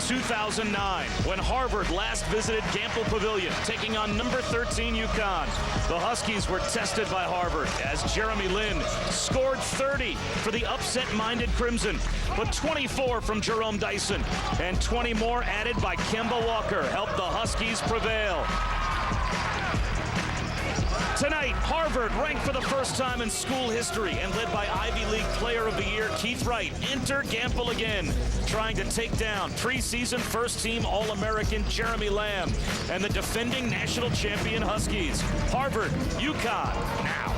2009, when Harvard last visited Gamble Pavilion, taking on number 13 UConn. The Huskies were tested by Harvard as Jeremy Lin scored 30 for the upset-minded Crimson, but 24 from Jerome Dyson, and 20 more added by Kemba Walker helped the Huskies prevail. Tonight, Harvard, ranked for the first time in school history and led by Ivy League Player of the Year Keith Wright, enter Gamble again, trying to take down preseason first-team All-American Jeremy Lamb and the defending national champion Huskies. Harvard, UConn, now.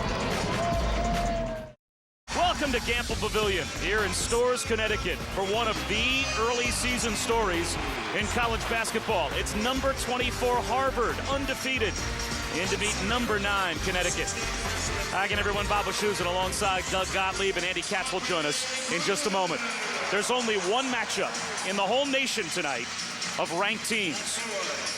Welcome to Gamble Pavilion here in Storrs, Connecticut, for one of the early season stories in college basketball. It's number 24 Harvard, undefeated, in to beat number 9 Connecticut. Hi again, everyone. Bob Wischusen alongside Doug Gottlieb, and Andy Katz will join us in just a moment. There's only one matchup in the whole nation tonight of ranked teams.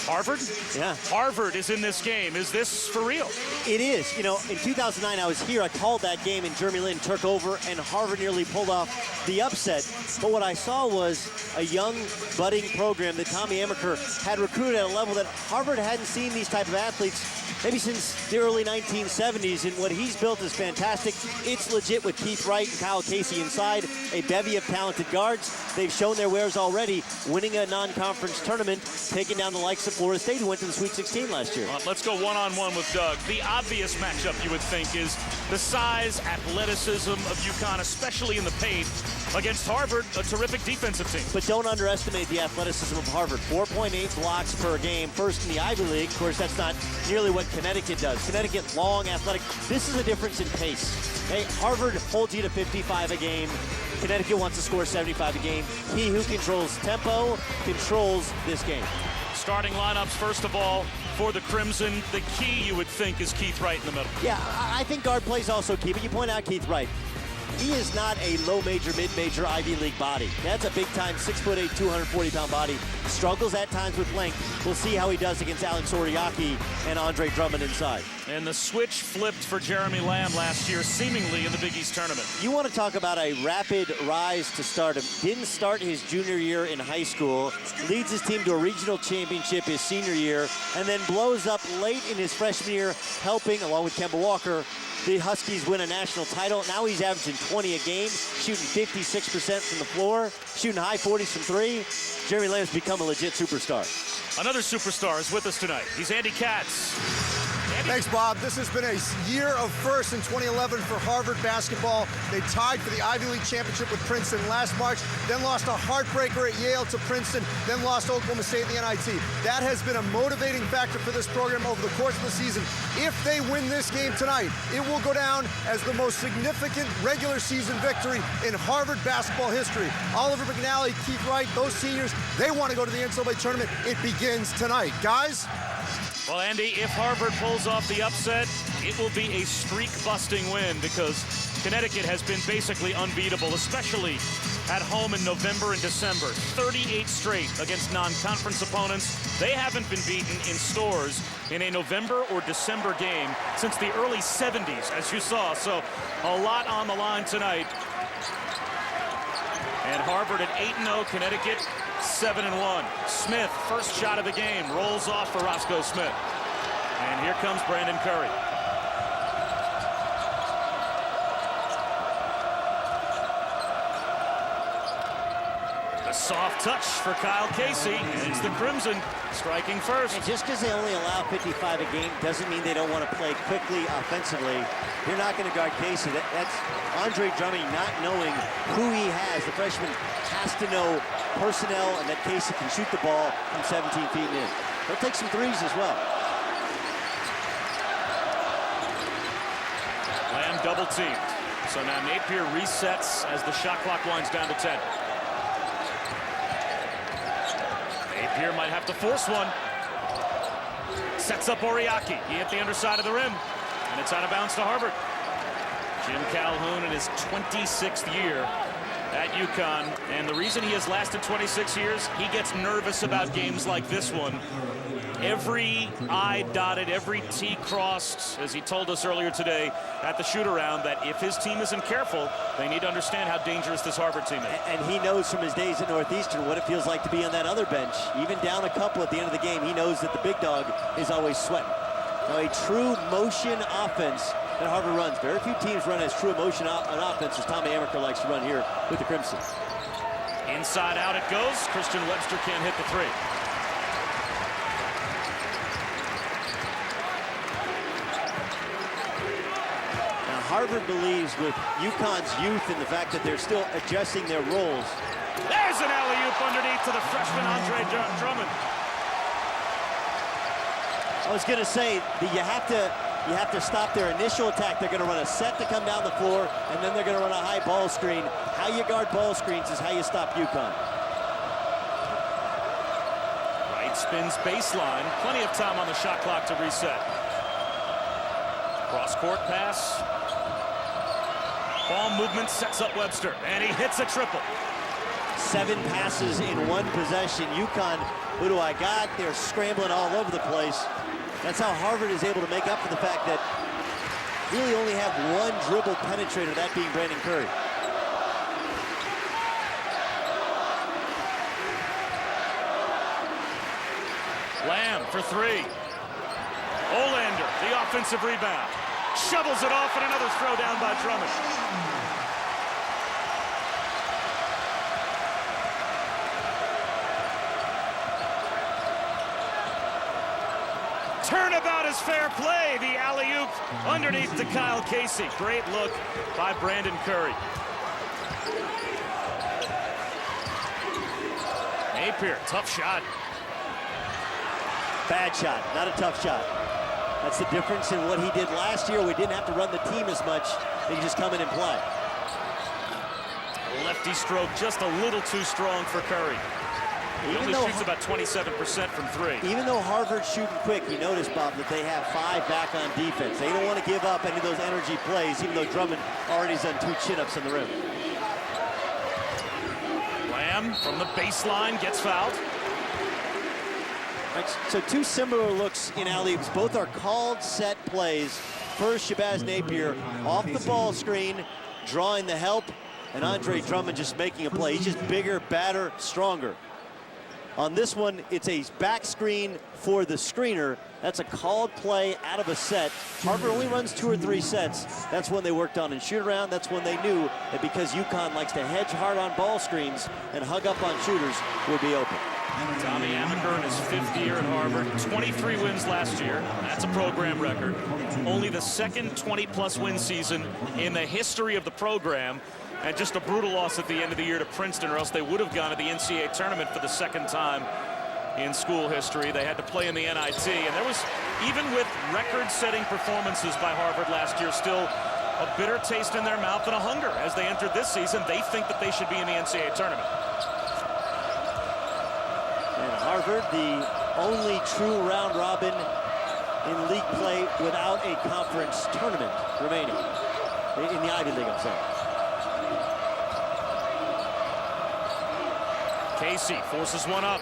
Harvard? Yeah. Harvard is in this game. Is this for real? It is. You know, in 2009, I was here. I called that game, and Jeremy Lin took over, and Harvard nearly pulled off the upset. But what I saw was a young, budding program that Tommy Amaker had recruited at a level that Harvard hadn't seen these type of athletes maybe since the early 1970s, and what he's built is fantastic. It's legit with Keith Wright and Kyle Casey inside, a bevy of talented guards. They've shown their wares already, winning a non-conference tournament, taking down the likes of Florida State, who went to the Sweet 16 last year. Let's go one-on-one with Doug. The obvious matchup, you would think, is the size, athleticism of UConn, especially in the paint, against Harvard, a terrific defensive team. But don't underestimate the athleticism of Harvard. 4.8 blocks per game, first in the Ivy League. Of course, that's not nearly what Connecticut does. Connecticut, long, athletic. This is a difference in pace. Hey, Harvard holds you to 55 a game. Connecticut wants to score 75 a game. He who controls tempo controls this game. Starting lineups, first of all, for the Crimson, the key, you would think, is Keith Wright in the middle. Yeah, I think guard plays also key, but you point out Keith Wright. He is not a low major, mid-major Ivy League body. That's a big-time 6'8", 240-pound body. Struggles at times with length. We'll see how he does against Alex Oriaki and Andre Drummond inside. And the switch flipped for Jeremy Lamb last year, seemingly in the Big East tournament. You want to talk about a rapid rise to stardom. Didn't start his junior year in high school, leads his team to a regional championship his senior year, and then blows up late in his freshman year, helping, along with Kemba Walker, the Huskies win a national title. Now he's averaging 20 a game, shooting 56% from the floor, shooting high 40s from three. Jeremy Lamb's become a legit superstar. Another superstar is with us tonight. He's Andy Katz. Thanks, Bob. This has been a year of firsts in 2011 for Harvard basketball. They tied for the Ivy League championship with Princeton last March, then lost a heartbreaker at Yale to Princeton, then lost to Oklahoma State in the NIT. That has been a motivating factor for this program over the course of the season. If they win this game tonight, it will go down as the most significant regular season victory in Harvard basketball history. Oliver McNally, Keith Wright, those seniors, they want to go to the NCAA tournament. It begins tonight. Guys? Well, Andy, if Harvard pulls off the upset, it will be a streak-busting win because Connecticut has been basically unbeatable, especially at home in November and December. 38 straight against non-conference opponents. They haven't been beaten in Storrs in a November or December game since the early 70s, as you saw. So a lot on the line tonight. And Harvard at 8-0, Connecticut 7-1. Smith, first shot of the game, rolls off for Roscoe Smith. And here comes Brandon Curry. A soft touch for Kyle Casey, and it's the Crimson striking first. And just because they only allow 55 a game doesn't mean they don't want to play quickly offensively. You're not going to guard Casey. That's Andre Drummond not knowing who he has. The freshman has to know personnel and that Casey can shoot the ball from 17 feet in. He'll take some threes as well. Lamb double teamed. So now Napier resets as the shot clock winds down to 10. Napier might have to force one. Sets up Oriaki. He hit the underside of the rim. And it's out of bounds to Harvard. Jim Calhoun in his 26th year at UConn. And the reason he has lasted 26 years, he gets nervous about games like this one. every I dotted, every T crossed, as he told us earlier today at the shoot-around, that if his team isn't careful, they need to understand how dangerous this Harvard team is. And he knows from his days at Northeastern what it feels like to be on that other bench. Even down a couple at the end of the game, he knows that the big dog is always sweating. Now, a true motion offense that Harvard runs. Very few teams run as true motion an offense as Tommy Amaker likes to run here with the Crimson. Inside out it goes. Christian Webster can't hit the three. Now, Harvard believes with UConn's youth and the fact that they're still adjusting their roles. There's an alley-oop underneath to the freshman Andre Drummond. I was going to say that you have to stop their initial attack. They're going to run a set to come down the floor, and then they're going to run a high ball screen. How you guard ball screens is how you stop UConn. Right spins baseline. Plenty of time on the shot clock to reset. Cross-court pass. Ball movement sets up Webster, and he hits a triple. 7 passes in 1 possession. UConn, who do I got? They're scrambling all over the place. That's how Harvard is able to make up for the fact that really only have 1 dribble penetrator, that being Brandon Curry. Lamb for 3. Olander, the offensive rebound. Shovels it off, and another throw down by Drummond. Turnabout is fair play. The alley-oop underneath to Kyle Casey. Great look by Brandon Curry. Napier, tough shot. Bad shot, not a tough shot. That's the difference in what he did last year. We didn't have to run the team as much. They could just come in and play. Lefty stroke just a little too strong for Curry. He only shoots about 27% from 3. Even though Harvard's shooting quick, you notice, Bob, that they have 5 back on defense. They don't want to give up any of those energy plays, even though Drummond already has done 2 chin-ups on the rim. Lamb from the baseline gets fouled. Right, so 2 similar looks in alley-oops. Both are called set plays. First, Shabazz Napier off the ball screen, drawing the help, and Andre Drummond just making a play. He's just bigger, badder, stronger. On this one, it's a back screen for the screener. That's a called play out of a set. Harvard only runs 2 or 3 sets. That's when they worked on in shoot-around. That's when they knew that because UConn likes to hedge hard on ball screens and hug up on shooters, would be open. Tommy Amaker in his 5th year at Harvard, 23 wins last year. That's a program record. Only the second 20-plus win season in the history of the program. And just a brutal loss at the end of the year to Princeton, or else they would have gone to the NCAA tournament for the 2nd time in school history. They had to play in the NIT, and there was, even with record-setting performances by Harvard last year, still a bitter taste in their mouth and a hunger as they entered this season. They think that they should be in the NCAA tournament. And Harvard, the only true round robin in league play without a conference tournament remaining in the Ivy League, I'm sorry. Casey forces one up.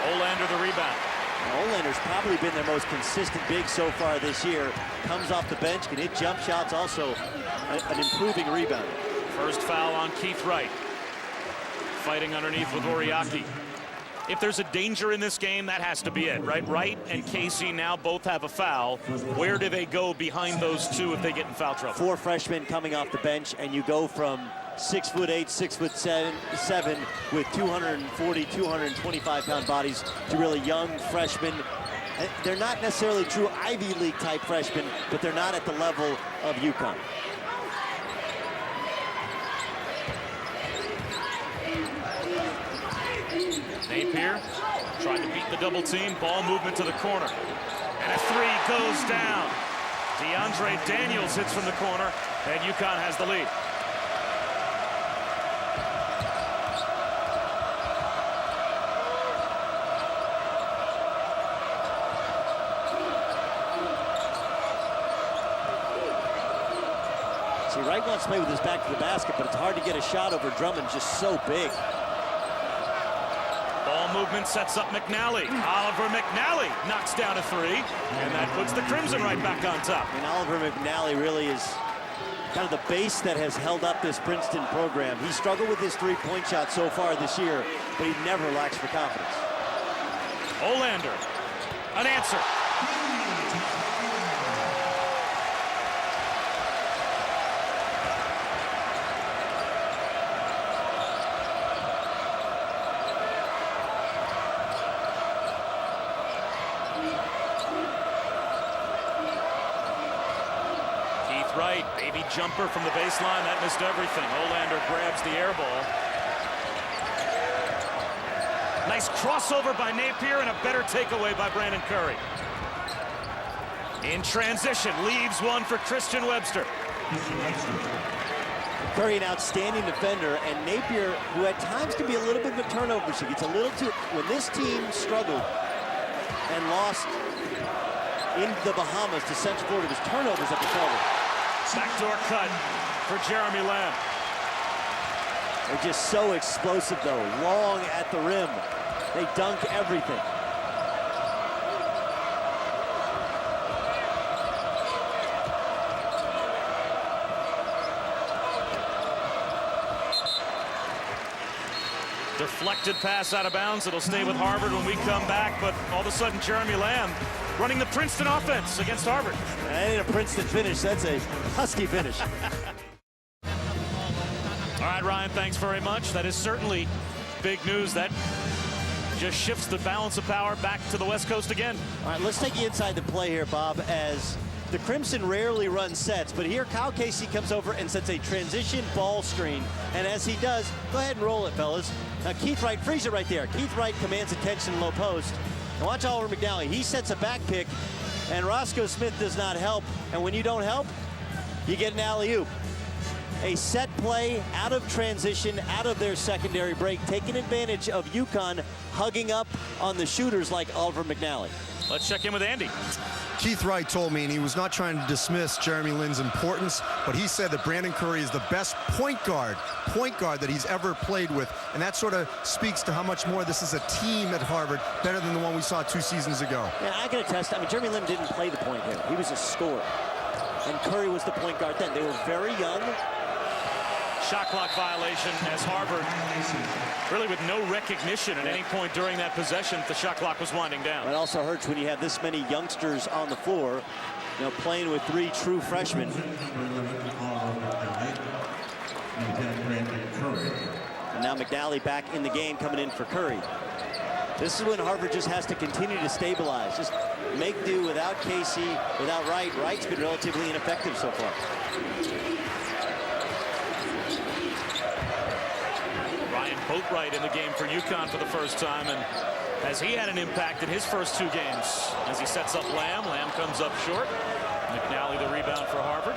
Olander the rebound. Olander's probably been their most consistent big so far this year. Comes off the bench, can hit jump shots, also an improving rebound. First foul on Keith Wright. Fighting underneath with Oriaki. If there's a danger in this game, that has to be it, right? Wright and Casey now both have a foul. Where do they go behind those 2 if they get in foul trouble? 4 freshmen coming off the bench, and you go from 6'8", 6'7", with 240, 225-pound bodies to really young freshmen. They're not necessarily true Ivy League type freshmen, but they're not at the level of UConn. Napier tried to beat the double team. Ball movement to the corner. And a 3 goes down. DeAndre Daniels hits from the corner, and UConn has the lead. See, Wright wants to play with his back to the basket, but it's hard to get a shot over Drummond, just so big. Ball movement sets up McNally. Oliver McNally knocks down a three, and that puts the Crimson right back on top. And Oliver McNally really is kind of the base that has held up this Princeton program. He struggled with his three-point shot so far this year, but he never lacks for confidence. Olander, an answer. Right, baby jumper from the baseline, that missed everything. Olander grabs the air ball. Nice crossover by Napier and a better takeaway by Brandon Curry. In transition, leaves one for Christian Webster. Curry, an outstanding defender, and Napier, who at times can be a little bit of a turnover. She gets a little too, when this team struggled and lost in the Bahamas to Central Florida, it was turnovers at the shoulder. Backdoor cut for Jeremy Lamb. They're just so explosive, though. Long at the rim. They dunk everything. Deflected pass out of bounds. It'll stay with Harvard when we come back, but all of a sudden Jeremy Lamb running the Princeton offense against Harvard. That ain't a Princeton finish. That's a Husky finish. All right, Ryan, thanks very much. That is certainly big news. That just shifts the balance of power back to the West Coast again. All right, let's take you inside the play here, Bob, as the Crimson rarely run sets, but here Kyle Casey comes over and sets a transition ball screen. And as he does, go ahead and roll it, fellas. Now, Keith Wright, freeze it right there. Keith Wright commands attention low post. And watch Oliver McNally. He sets a back pick, and Roscoe Smith does not help. And when you don't help, you get an alley-oop. A set play out of transition, out of their secondary break, taking advantage of UConn hugging up on the shooters like Oliver McNally. Let's check in with Andy. Keith Wright told me, and he was not trying to dismiss Jeremy Lin's importance, but he said that Brandon Curry is the best point guard that he's ever played with. And that sort of speaks to how much more this is a team at Harvard, better than the one we saw 2 seasons ago. Yeah, I can attest. I mean, Jeremy Lin didn't play the point here. He was a scorer. And Curry was the point guard then. They were very young. Shot clock violation as Harvard, really with no recognition at any point during that possession, the shot clock was winding down. It also hurts when you have this many youngsters on the floor, you know, playing with 3 true freshmen. And now McNally back in the game, coming in for Curry. This is when Harvard just has to continue to stabilize. Just make do without Casey, without Wright. Wright's been relatively ineffective so far. Boatwright in the game for UConn for the first time, and as he had an impact in his first 2 games as he sets up Lamb. Lamb comes up short. McNally the rebound for Harvard.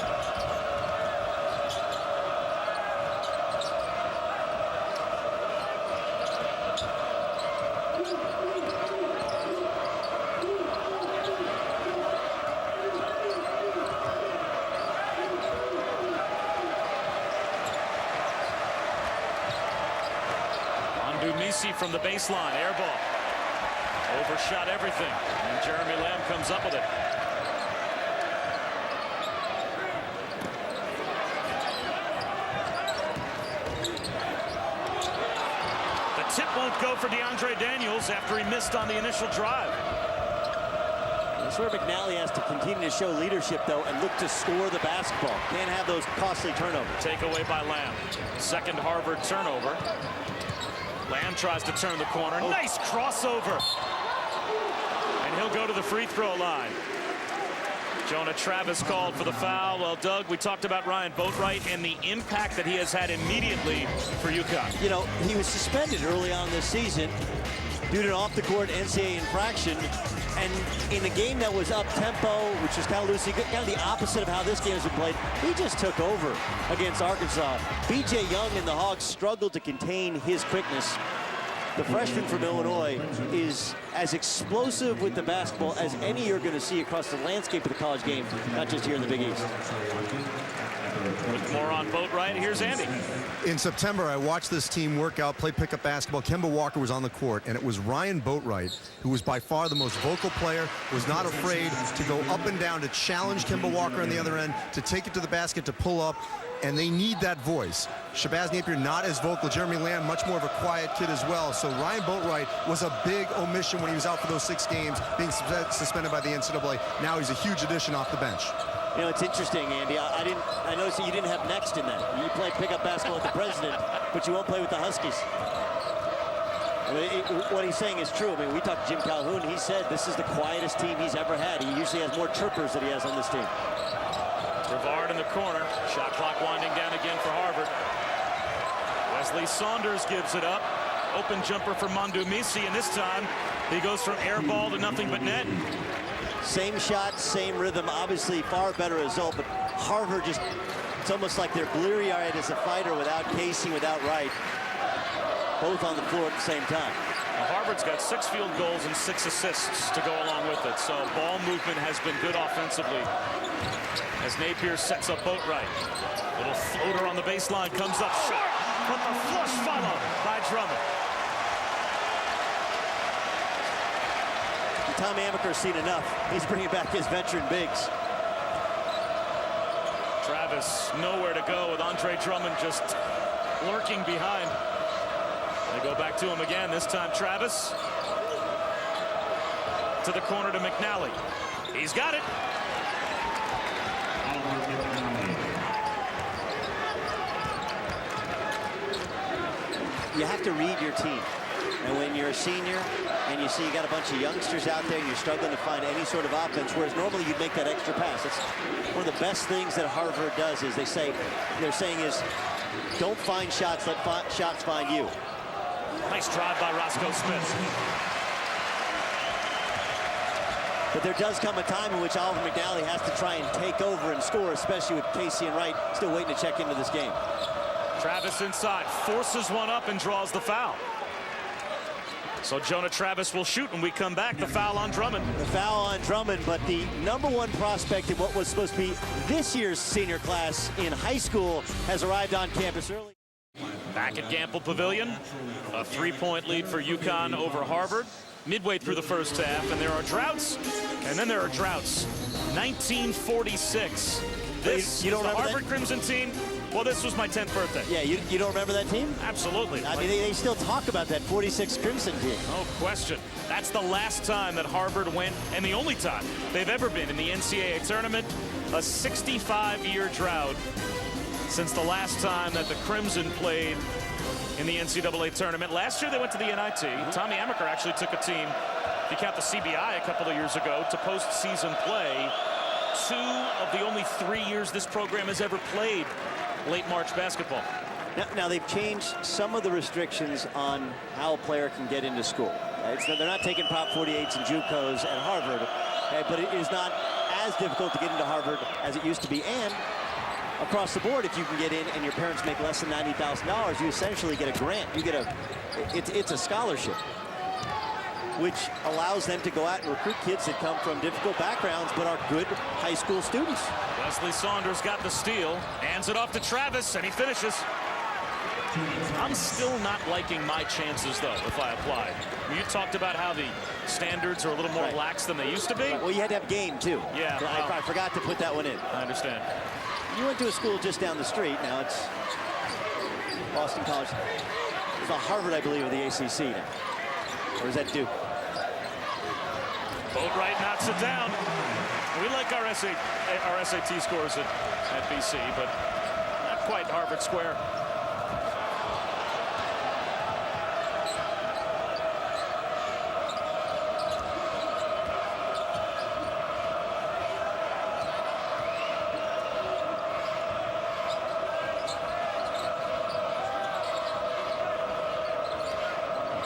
Misi from the baseline, air ball. Overshot everything, and Jeremy Lamb comes up with it. The tip won't go for DeAndre Daniels after he missed on the initial drive. That's where McNally has to continue to show leadership, though, and look to score the basketball. Can't have those costly turnovers. Takeaway by Lamb. Second Harvard turnover. Lamb tries to turn the corner. Nice crossover. And he'll go to the free throw line. Jonah Travis called for the foul. Well, Doug, we talked about Ryan Boatwright and the impact that he has had immediately for UConn. You know, he was suspended early on this season due to an off-the-court NCAA infraction. And in a game that was up-tempo, which was kind of loosey, kind of the opposite of how this game has been played, he just took over against Arkansas. B.J. Young and the Hogs struggled to contain his quickness. The freshman from Illinois is as explosive with the basketball as any you're going to see across the landscape of the college game, not just here in the Big East. With more on Boatwright, here's Andy. In September, I watched this team work out, play pickup basketball. Kemba Walker was on the court, and it was Ryan Boatwright, who was by far the most vocal player, was not afraid to go up and down, to challenge Kemba Walker on the other end, to take it to the basket, to pull up, and they need that voice. Shabazz Napier, not as vocal. Jeremy Lamb, much more of a quiet kid as well. So Ryan Boatwright was a big omission when he was out for those 6 games, being suspended by the NCAA. Now he's a huge addition off the bench. You know, it's interesting, Andy. I noticed that you didn't have next in that. You play pickup basketball with the president, but you won't play with the Huskies. I mean, what he's saying is true. I mean, we talked to Jim Calhoun. He said this is the quietest team he's ever had. He usually has more chirpers than he has on this team. Rivard in the corner. Shot clock winding down again for Harvard. Wesley Saunders gives it up. Open jumper for Mondumisi, and this time he goes from air ball to nothing but net. Same shot, same rhythm, obviously far better result, but Harvard just, it's almost like they're bleary-eyed as a fighter without Casey, without Wright, both on the floor at the same time. Now, Harvard's got 6 field goals and 6 assists to go along with it, so ball movement has been good offensively as Napier sets up Boatwright. Little floater on the baseline, comes up short, but the flush follow by Drummond. Tommy Amaker's seen enough. He's bringing back his veteran bigs. Travis nowhere to go with Andre Drummond just lurking behind. They go back to him again. This time Travis to the corner to McNally. He's got it. You have to read your team. And when you're a senior and you see you got a bunch of youngsters out there and you're struggling to find any sort of offense, whereas normally you'd make that extra pass. That's one of the best things that Harvard does is they're saying is don't find shots, let shots find you. Nice drive by Roscoe Smith. But there does come a time in which Oliver McNally has to try and take over and score, especially with Casey and Wright still waiting to check into this game. Travis inside, forces one up and draws the foul. So Jonah Travis will shoot when we come back. The foul on Drummond. The foul on Drummond, but the #1 prospect in what was supposed to be this year's senior class in high school has arrived on campus early. Back at Gamble Pavilion, a 3-point lead for UConn over Harvard. Midway through the first half, and there are droughts, and then there are droughts. 1946. This you don't is the remember Harvard that? Crimson team. Well, this was my 10th birthday. Yeah, you don't remember that team? Absolutely. I mean, they still talk about that 46 Crimson team. No question. That's the last time that Harvard went, and the only time they've ever been in the NCAA tournament. A 65-year drought since the last time that the Crimson played in the NCAA tournament. Last year they went to the NIT. Tommy Amaker actually took a team, if you count the CBI a couple of years ago, to postseason play. 2 of the only 3 years this program has ever played late March basketball. Now they've changed some of the restrictions on how a player can get into school. They're not taking Prop 48s and JUCOs at Harvard, but it is not as difficult to get into Harvard as it used to be. And across the board, if you can get in and your parents make less than $90,000, you essentially get a grant. You get it's a scholarship, which allows them to go out and recruit kids that come from difficult backgrounds but are good high school students. Wesley Saunders got the steal, hands it off to Travis, and he finishes. I'm still not liking my chances, though, if I apply. You talked about how the standards are a little more lax than they used to be. Well, you had to have game, too. Yeah. I forgot to put that one in. I understand. You went to a school just down the street. Now it's Boston College. It's not Harvard, I believe, of the ACC now. Or is that Duke? Boatwright knocks it down. We like our SAT scores at BC, but not quite Harvard Square.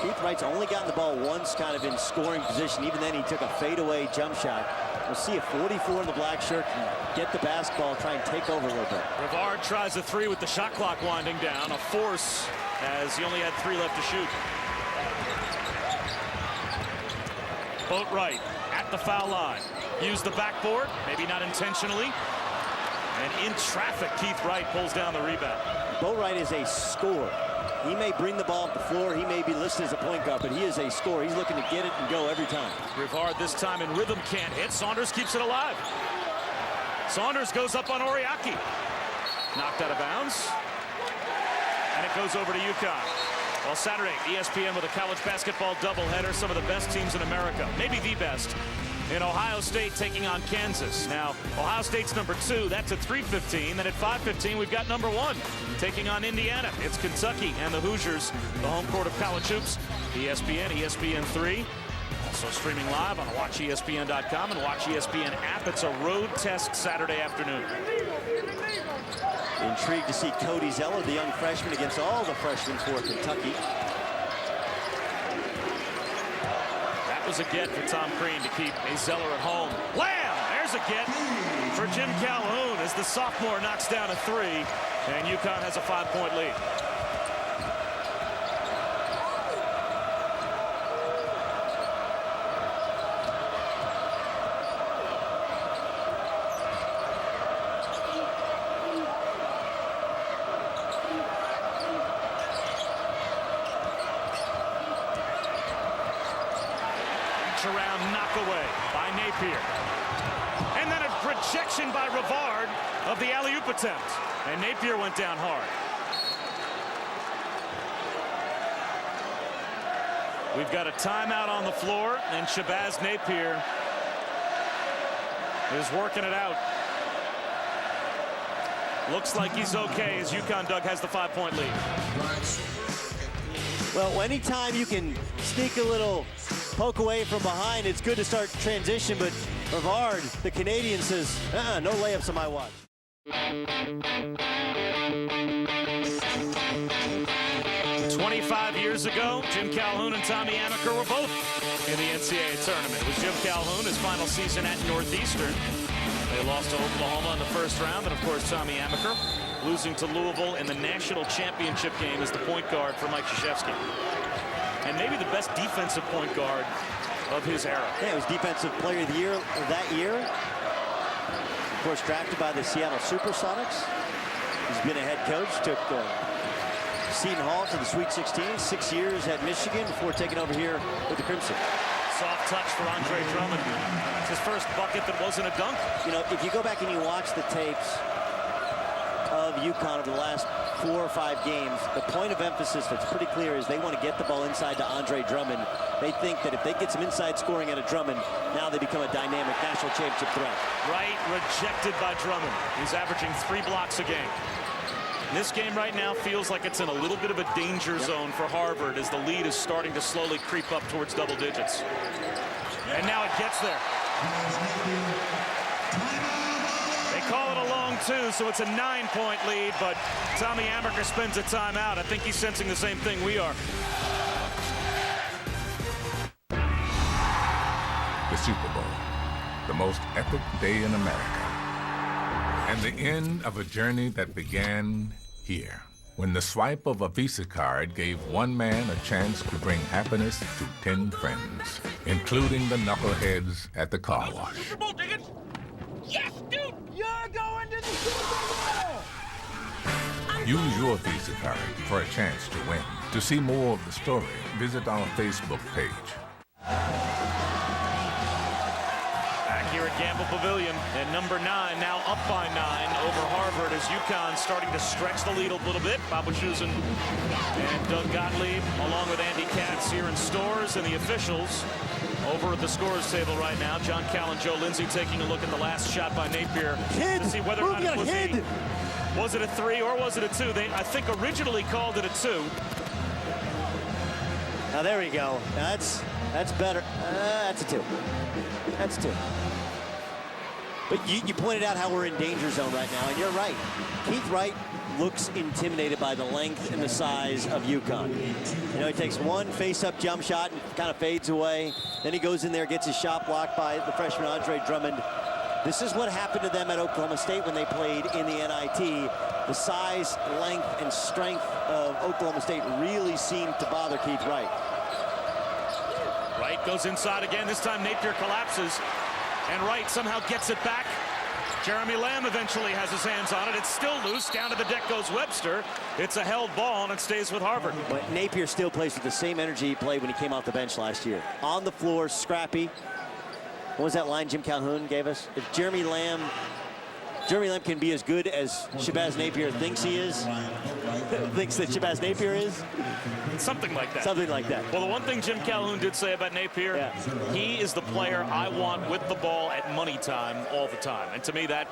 Keith Wright's only gotten the ball once kind of in scoring position. Even then, he took a fadeaway jump shot. We'll see if 44 in the black shirt can get the basketball, try and take over a little bit. Rivard tries a 3 with the shot clock winding down. A force as he only had 3 left to shoot. Boatwright at the foul line. Used the backboard, maybe not intentionally. And in traffic, Keith Wright pulls down the rebound. Bo Wright is a scorer. He may bring the ball up the floor. He may be listed as a point guard, but he is a scorer. He's looking to get it and go every time. Rivard this time in rhythm, can't hit. Saunders keeps it alive. Saunders goes up on Oriaki. Knocked out of bounds. And it goes over to UConn. Well, Saturday, ESPN with a college basketball doubleheader. Some of the best teams in America, maybe the best. In Ohio State taking on Kansas. Now, Ohio State's number 2. That's at 3:15. Then at 5:15, we've got number 1 taking on Indiana. It's Kentucky and the Hoosiers, the home court of college hoops. ESPN, ESPN3. Also streaming live on the WatchESPN.com and Watch ESPN app. It's a road test Saturday afternoon. Intrigued to see Cody Zeller, the young freshman, against all the freshmen for Kentucky. That was a get for Tom Crean to keep a Zeller at home. Wham! There's a get for Jim Calhoun as the sophomore knocks down a 3, and UConn has a 5-point lead. Around knockaway by Napier. And then a projection by Rivard of the alley-oop attempt. And Napier went down hard. We've got a timeout on the floor, and Shabazz Napier is working it out. Looks like he's okay as UConn, Doug, has the 5-point lead. Well, anytime you can sneak a little poke away from behind, it's good to start transition, but Rivard, the Canadian, says, no layups on my watch. 25 years ago, Jim Calhoun and Tommy Amaker were both in the NCAA tournament. It was Jim Calhoun, his final season at Northeastern. They lost to Oklahoma in the first round, and of course Tommy Amaker losing to Louisville in the national championship game as the point guard for Mike Krzyzewski. And maybe the best defensive point guard of his era. Yeah, he was Defensive Player of the Year that year. Of course, drafted by the Seattle Supersonics. He's been a head coach, took Seton Hall to the Sweet 16, 6 years at Michigan before taking over here with the Crimson. Soft touch for Andre Drummond. It's his first bucket that wasn't a dunk. You know, if you go back and you watch the tapes of UConn over the last 4 or 5 games, the point of emphasis that's pretty clear is they want to get the ball inside to Andre Drummond. They think that if they get some inside scoring out of Drummond, now they become a dynamic national championship threat. Right, rejected by Drummond. He's averaging 3 blocks a game. This game right now feels like it's in a little bit of a danger zone for Harvard as the lead is starting to slowly creep up towards double digits. And now it gets there. They call it a long 2, so it's a 9-point lead, but Tommy Amaker spends a timeout. I think he's sensing the same thing we are. The Super Bowl, the most epic day in America, and the end of a journey that began here, when the swipe of a Visa card gave one man a chance to bring happiness to 10 friends, including the knuckleheads at the car wash. Super Bowl tickets? Yes, dude! You're going to the Super Bowl! Use your Visa card for a chance to win. To see more of the story, visit our Facebook page. Here at Gamble Pavilion, and number 9 now up by 9 over Harvard as UConn starting to stretch the lead a little bit. Bob Wischusen and Doug Gottlieb along with Andy Katz here in Stores, and the officials over at the scorers table right now. John Cal and Joe Lindsay taking a look at the last shot by Napier to see whether or not it was it a 3 or was it a 2. They, I think, originally called it a 2. Now there we go. Now that's better. That's a 2. That's 2. But you pointed out how we're in danger zone right now, and you're right. Keith Wright looks intimidated by the length and the size of UConn. You know, he takes one face-up jump shot and kind of fades away. Then he goes in there, gets his shot blocked by the freshman Andre Drummond. This is what happened to them at Oklahoma State when they played in the NIT. The size, length, and strength of Oklahoma State really seemed to bother Keith Wright. Wright goes inside again. This time Napier collapses, and Wright somehow gets it back. Jeremy Lamb eventually has his hands on it. It's still loose. Down to the deck goes Webster. It's a held ball, and it stays with Harvard. But Napier still plays with the same energy he played when he came off the bench last year. On the floor, scrappy. What was that line Jim Calhoun gave us? If Jeremy Lamb can be as good as Shabazz Napier thinks he is, thinks that Shabazz Napier is. Something like that. Something like that. Well, the one thing Jim Calhoun did say about Napier, he is the player I want with the ball at money time all the time. And to me, that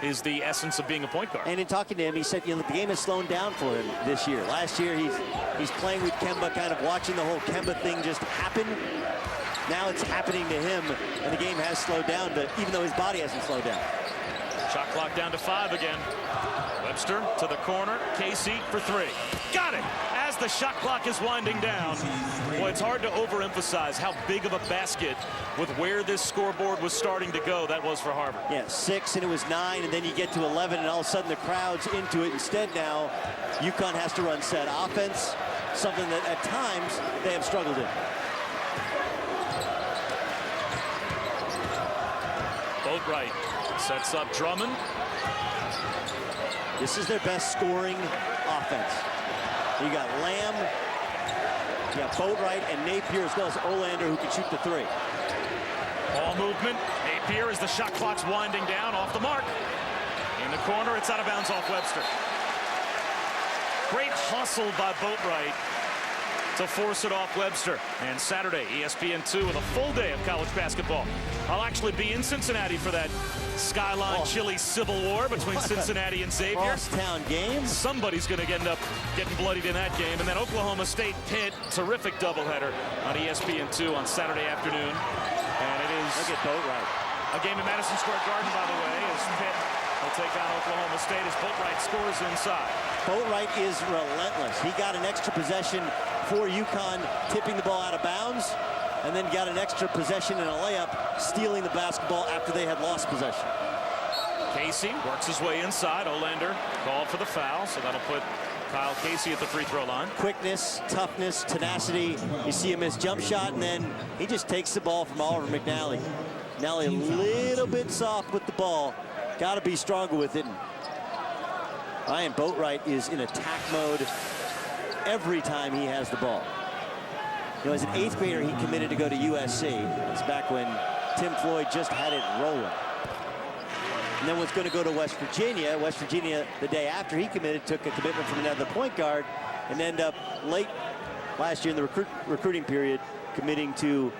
is the essence of being a point guard. And in talking to him, he said, the game has slowed down for him this year. Last year, he's playing with Kemba, kind of watching the whole Kemba thing just happen. Now it's happening to him, and the game has slowed down, but even though his body hasn't slowed down. Shot clock down to 5 again. Webster to the corner. Casey for 3. Got it! As the shot clock is winding down. Boy, it's hard to overemphasize how big of a basket with where this scoreboard was starting to go that was for Harvard. Yeah, 6 and it was 9, and then you get to 11, and all of a sudden the crowd's into it. Instead now, UConn has to run set offense, something that at times they have struggled in. Boatwright sets up Drummond. This is their best scoring offense. You got Lamb, you got Boatwright and Napier, as well as Olander, who can shoot the 3. Ball movement. Napier as the shot clock's winding down, off the mark. In the corner, it's out of bounds off Webster. Great hustle by Boatwright to force it off Webster. And Saturday, ESPN2 with a full day of college basketball. I'll actually be in Cincinnati for that Skyline Chili Civil War between Cincinnati and Xavier. Crosstown game. Somebody's going to end up getting bloodied in that game. And then Oklahoma State Pitt, terrific doubleheader on ESPN2 on Saturday afternoon. And it is Look at Boatwright. a game at Madison Square Garden, by the way, as Pitt will take on Oklahoma State as Boatwright scores inside. Boatwright is relentless. He got an extra possession for UConn, tipping the ball out of bounds, and then got an extra possession in a layup, stealing the basketball after they had lost possession. Casey works his way inside. Olander called for the foul, so that'll put Kyle Casey at the free throw line. Quickness, toughness, tenacity. You see him miss jump shot, and then he just takes the ball from Oliver McNally. McNally a little bit soft with the ball. Got to be stronger with it. Ryan Boatwright is in attack mode every time he has the ball. You know, as an 8th grader, he committed to go to USC. It's back when Tim Floyd just had it rolling. And then was going to go to West Virginia. West Virginia, the day after he committed, took a commitment from another point guard and ended up late last year in the recruiting period committing to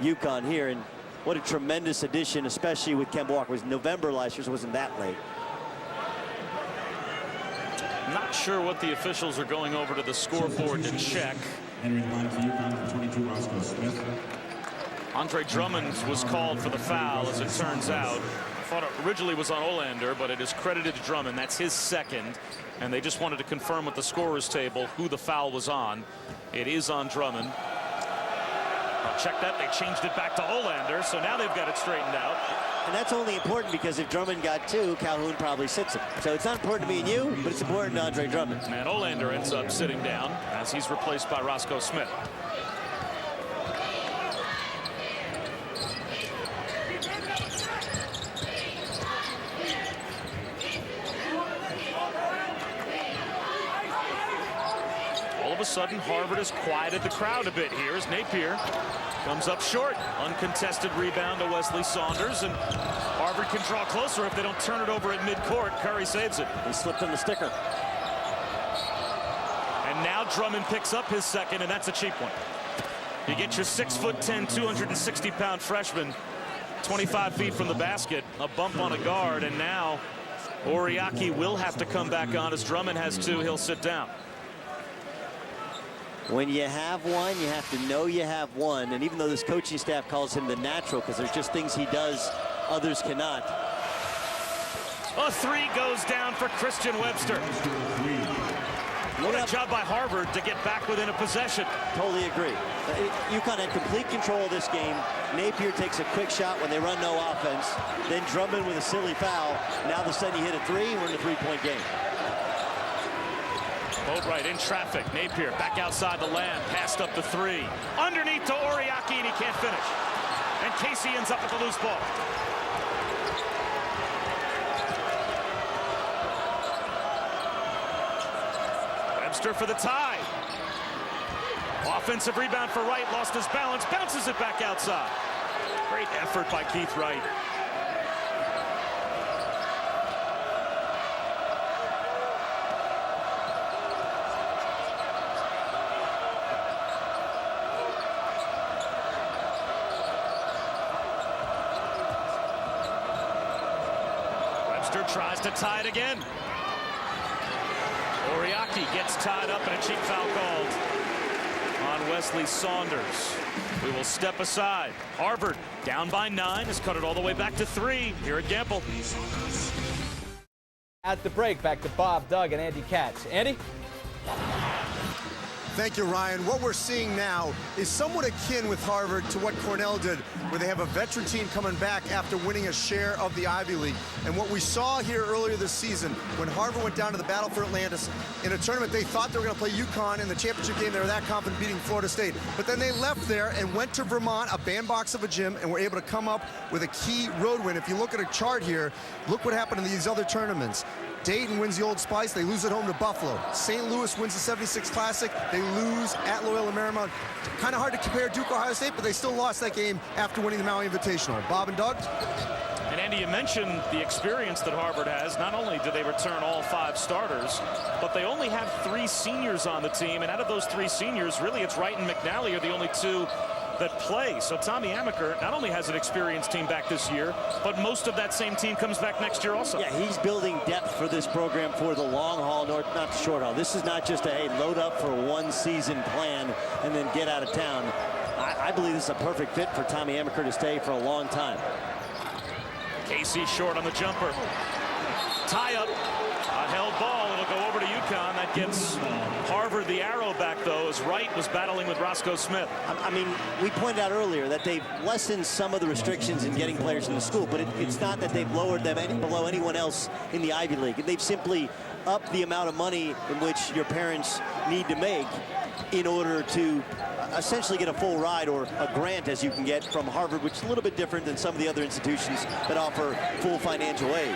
UConn here. And what a tremendous addition, especially with Kemba Walker. It was November last year, so it wasn't that late. Not sure what the officials are going over to the scoreboard to check. Andre Drummond was called for the foul, as it turns out. I thought it originally was on Olander, but it is credited to Drummond. That's his second, and they just wanted to confirm with the scorer's table who the foul was on. It is on Drummond. I'll check that. They changed it back to Olander, so now they've got it straightened out. And that's only important because if Drummond got 2, Calhoun probably sits him. So it's not important to me and you, but it's important to Andre Drummond. And Olander ends up sitting down as he's replaced by Roscoe Smith. All of a sudden, Harvard has quieted the crowd a bit here as Napier comes up short. Uncontested rebound to Wesley Saunders, and Harvard can draw closer if they don't turn it over at midcourt. Curry saves it. He slipped on the sticker. And now Drummond picks up his second, and that's a cheap one. You get your 6'10", 260-pound freshman 25 feet from the basket, a bump on a guard, and now Oriaki will have to come back on as Drummond has 2. He'll sit down. When you have one, you have to know you have one. And even though this coaching staff calls him the natural, because there's just things he does others cannot. A 3 goes down for Christian Webster. What a job by Harvard to get back within a possession. Totally agree. UConn had complete control of this game. Napier takes a quick shot when they run no offense. Then Drummond with a silly foul. Now all of a sudden you hit a 3, we're in a 3-point game. Boatwright in traffic. Napier back outside the Lamb. Passed up the 3. Underneath to Oriaki, and he can't finish. And Casey ends up with the loose ball. Webster for the tie. Offensive rebound for Wright, lost his balance, bounces it back outside. Great effort by Keith Wright. Webster tries to tie it again. Oriaki gets tied up and a cheap foul called on Wesley Saunders. We will step aside. Harvard down by 9, has cut it all the way back to 3 here at Gamble. At the break, back to Bob, Doug, and Andy Katz. Andy? Thank you, Ryan. What we're seeing now is somewhat akin with Harvard to what Cornell did, where they have a veteran team coming back after winning a share of the Ivy League. And what we saw here earlier this season, when Harvard went down to the battle for Atlantis in a tournament, they thought they were going to play UConn in the championship game. They were that confident beating Florida State. But then they left there and went to Vermont, a bandbox of a gym, and were able to come up with a key road win. If you look at a chart here, look what happened in these other tournaments. Dayton wins the Old Spice. They lose at home to Buffalo. St. Louis wins the 76 Classic. They lose at Loyola Marymount. Kind of hard to compare Duke, Ohio State, but they still lost that game after winning the Maui Invitational. Bob and Doug? And Andy, you mentioned the experience that Harvard has. Not only do they return all 5 starters, but they only have 3 seniors on the team. And out of those 3 seniors, really it's Wright and McNally are the only 2 that play. So Tommy Amaker not only has an experienced team back this year, but most of that same team comes back next year also. Yeah, he's building depth for this program for the long haul, not the short haul. This is not just a, hey, load up for one season plan and then get out of town. I believe this is a perfect fit for Tommy Amaker to stay for a long time. Casey short on the jumper. Tie up. A held ball. It'll go over to UConn. That gets Harvard the arrow back, though, as Wright was battling with Roscoe Smith. I mean, we pointed out earlier that they've lessened some of the restrictions in getting players in the school, but it's not that they've lowered them below anyone else in the Ivy League. They've simply upped the amount of money in which your parents need to make in order to essentially get a full ride, or a grant as you can get from Harvard, which is a little bit different than some of the other institutions that offer full financial aid.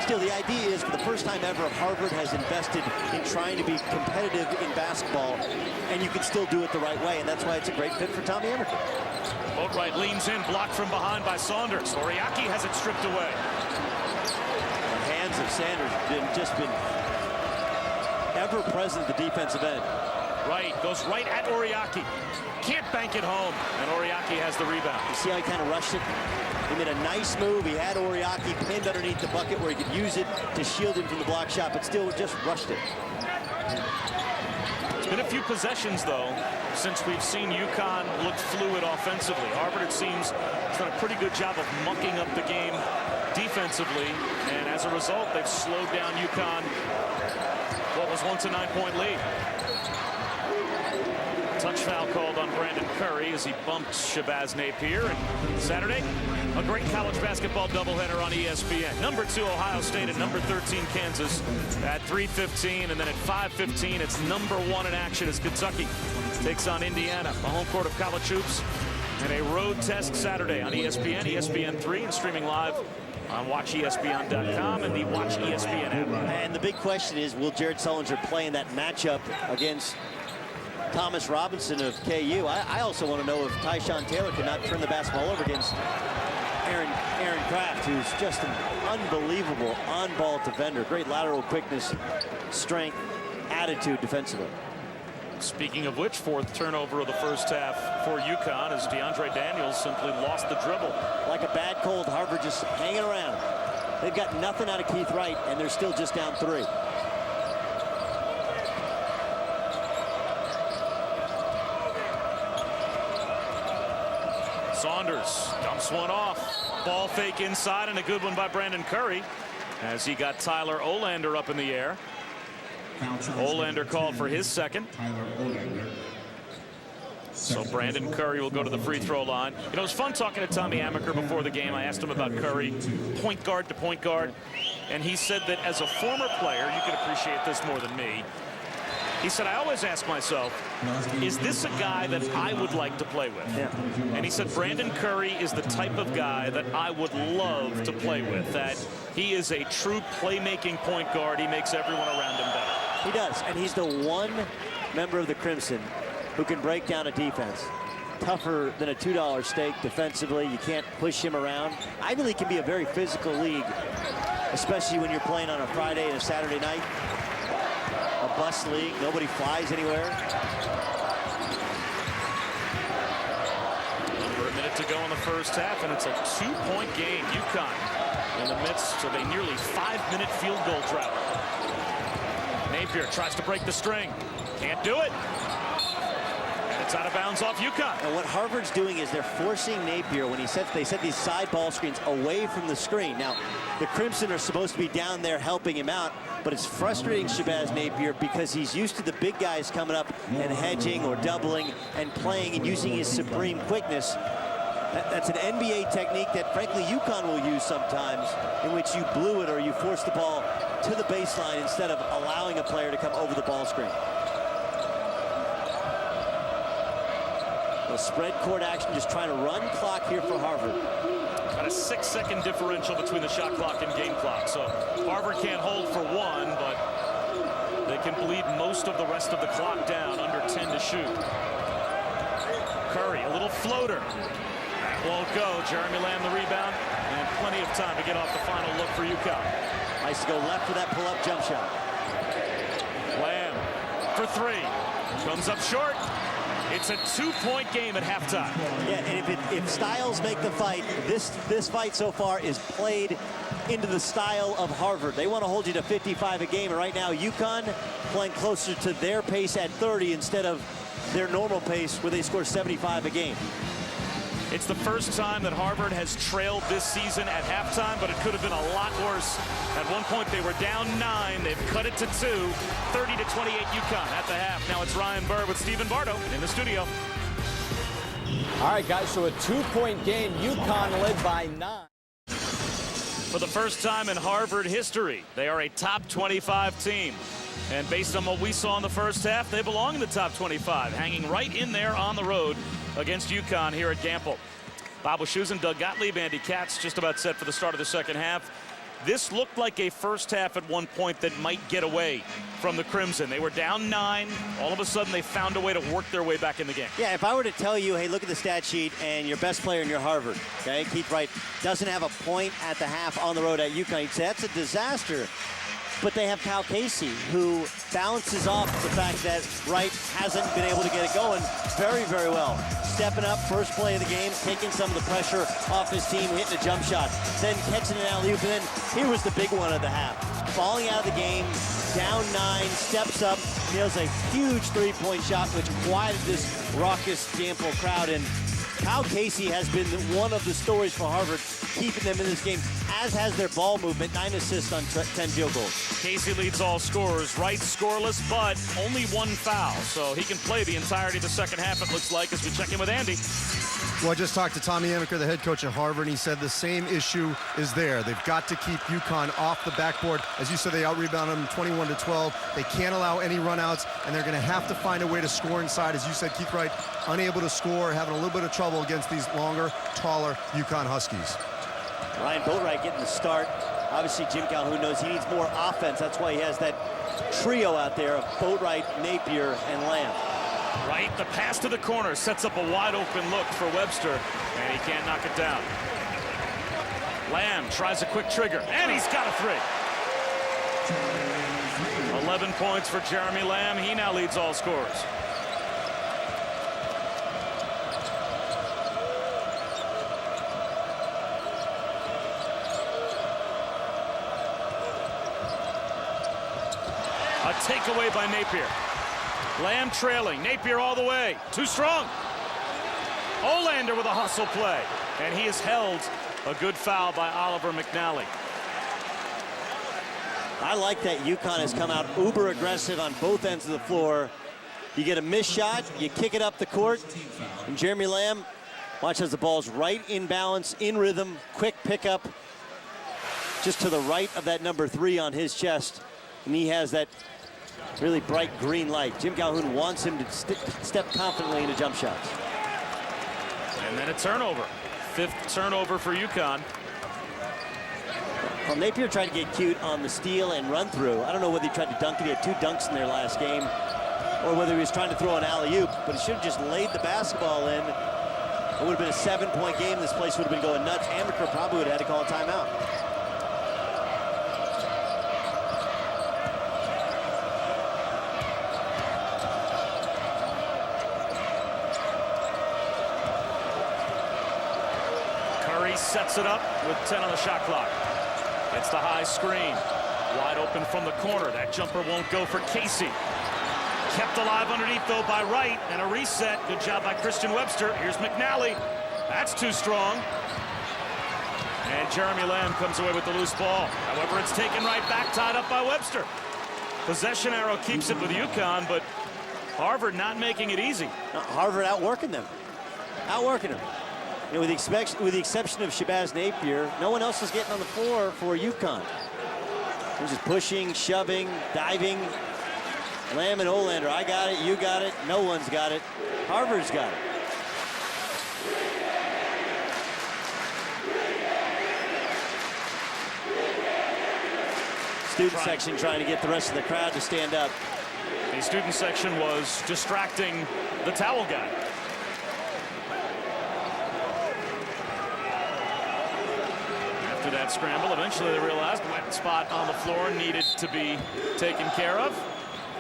Still, the idea is, for the first time ever, Harvard has invested in trying to be competitive in basketball, and you can still do it the right way, and that's why it's a great fit for Tommy Amaker. Boatwright leans in, blocked from behind by Saunders. Oriaki has it stripped away. The hands of Sanders have just been ever present at the defensive end. Wright goes right at Oriaki. Can't bank it home, and Oriaki has the rebound. You see how he kind of rushed it? He made a nice move. He had Oriaki pinned underneath the bucket where he could use it to shield him from the block shot, but still just rushed it. It's been a few possessions, though, since we've seen UConn look fluid offensively. Harvard, it seems, has done a pretty good job of mucking up the game defensively, and as a result, they've slowed down UConn, what was once a 9-point lead. Touch foul called on Brandon Curry as he bumped Shabazz Napier. And Saturday, a great college basketball doubleheader on ESPN. Number 2 Ohio State and number 13 Kansas at 3:15, and then at 5:15 it's number 1 in action as Kentucky takes on Indiana, the home court of college hoops, and a road test Saturday on ESPN, ESPN3, and streaming live on WatchESPN.com and the Watch ESPN app. And the big question is, will Jared Sullinger play in that matchup against Thomas Robinson of KU? I also want to know if Tyshawn Taylor cannot turn the basketball over against Aaron Kraft, who's just an unbelievable on-ball defender. Great lateral quickness, strength, attitude defensively. Speaking of which, 4th turnover of the first half for UConn as DeAndre Daniels simply lost the dribble. Like a bad cold, Harvard just hanging around. They've got nothing out of Keith Wright, and they're still just down 3. Saunders dumps one off. Ball fake inside, and a good one by Brandon Curry as he got Tyler Olander up in the air. Olander called for his second. So Brandon Curry will go to the free throw line. You know, it was fun talking to Tommy Amaker before the game. I asked him about Curry, point guard to point guard, and he said that as a former player, you can appreciate this more than me. He said, I always ask myself, is this a guy that I would like to play with? Yeah. And he said, Brandon Curry is the type of guy that I would love to play with, that he is a true playmaking point guard. He makes everyone around him better. He does, and he's the one member of the Crimson who can break down a defense. Tougher than a $2 steak defensively. You can't push him around. Ivy League can be a very physical league, especially when you're playing on a Friday and a Saturday night. A bus league, nobody flies anywhere. Under a minute to go in the first half, and it's a 2-point game. UConn in the midst of a nearly 5-minute field goal drought. Napier tries to break the string. Can't do it. And it's out of bounds off UConn. And what Harvard's doing is they're forcing Napier when they set these side ball screens away from the screen. Now, the Crimson are supposed to be down there helping him out, but it's frustrating Shabazz Napier because he's used to the big guys coming up and hedging or doubling and playing and using his supreme quickness. That's an NBA technique that, frankly, UConn will use sometimes, in which you blew it or you force the ball to the baseline instead of allowing a player to come over the ball screen. A spread court action, just trying to run clock here for Harvard. Got a 6-second differential between the shot clock and game clock. So Harvard can't hold for one, but they can bleed most of the rest of the clock down. Under 10 to shoot. Curry, a little floater. Won't go. Jeremy Lamb the rebound, and plenty of time to get off the final look for UConn. Nice to go left for that pull-up jump shot. Lamb for three. Comes up short. It's a 2-point game at halftime. Yeah, and if styles make the fight, this fight so far is played into the style of Harvard. They want to hold you to 55 a game, and right now UConn playing closer to their pace at 30 instead of their normal pace where they score 75 a game. It's the first time that Harvard has trailed this season at halftime, but it could have been a lot worse. At one point, they were down 9. They've cut it to 2. 30 to 28 UConn at the half. Now it's Ryan Burr with Stephen Bardo in the studio. All right, guys, so a 2-point game. UConn led by 9. For the first time in Harvard history, they are a top 25 team. And based on what we saw in the first half, they belong in the top 25, hanging right in there on the road against UConn here at Gampel. Bob Wischusen, Doug Gottlieb, Andy Katz just about set for the start of the second half. This looked like a first half at one point that might get away from the Crimson. They were down 9. All of a sudden, they found a way to work their way back in the game. Yeah, if I were to tell you, hey, look at the stat sheet and your best player in your Harvard, okay, Keith Wright doesn't have a point at the half on the road at UConn, you'd say that's a disaster. But they have Cal Casey, who balances off the fact that Wright hasn't been able to get it going very, very well. Stepping up, first play of the game, taking some of the pressure off his team, hitting a jump shot, then catching an alley-oop, and then here was the big one of the half. Falling out of the game, down 9, steps up, nails a huge three-point shot, which quieted this raucous Gampel crowd. And Cal Casey has been one of the stories for Harvard, keeping them in this game, as has their ball movement. 9 assists on 10 field goals. Casey leads all scorers. Wright scoreless, but only 1 foul. So he can play the entirety of the second half, it looks like, as we check in with Andy. Well, I just talked to Tommy Amaker, the head coach at Harvard, and he said the same issue is there. They've got to keep UConn off the backboard. As you said, they out-rebounded them 21 to 12. They can't allow any runouts, and they're going to have to find a way to score inside. As you said, Keith Wright unable to score, having a little bit of trouble against these longer, taller UConn Huskies. Ryan Boatwright getting the start. Obviously, Jim Calhoun knows he needs more offense. That's why he has that trio out there of Boatwright, Napier, and Lamb. Right, the pass to the corner sets up a wide open look for Webster, and he can't knock it down. Lamb tries a quick trigger, and he's got a 3. 11 points for Jeremy Lamb. He now leads all scorers. A takeaway by Napier. Lamb trailing, Napier all the way, too strong. Olander with a hustle play, and he has held a good foul by Oliver McNally. I like that UConn has come out uber aggressive on both ends of the floor. You get a missed shot, you kick it up the court, and Jeremy Lamb, watch as the ball's right in balance, in rhythm, quick pickup, just to the right of that number 3 on his chest, and he has that really bright green light. Jim Calhoun wants him to step confidently into jump shots. And then a turnover. 5th turnover for UConn. Well, Napier tried to get cute on the steal and run through. I don't know whether he tried to dunk it. He had 2 dunks in their last game, or whether he was trying to throw an alley-oop, but he should have just laid the basketball in. It would have been a 7-point game. This place would have been going nuts. Amaker probably would have had to call a timeout. Curry sets it up with 10 on the shot clock. It's the high screen. Wide open from the corner. That jumper won't go for Casey. Kept alive underneath, though, by Wright, and a reset. Good job by Christian Webster. Here's McNally. That's too strong. And Jeremy Lamb comes away with the loose ball. However, it's taken right back, tied up by Webster. Possession arrow keeps it with UConn, but Harvard not making it easy. Harvard outworking them. Outworking them. You know, with the exception of Shabazz Napier, no one else is getting on the floor for UConn. They're just pushing, shoving, diving. Lamb and Olander, I got it, you got it, no one's got it. Harvard's got it. Student section trying to get the rest of the crowd to stand up. The student section was distracting the towel guy. After that scramble, eventually they realized wet spot on the floor needed to be taken care of.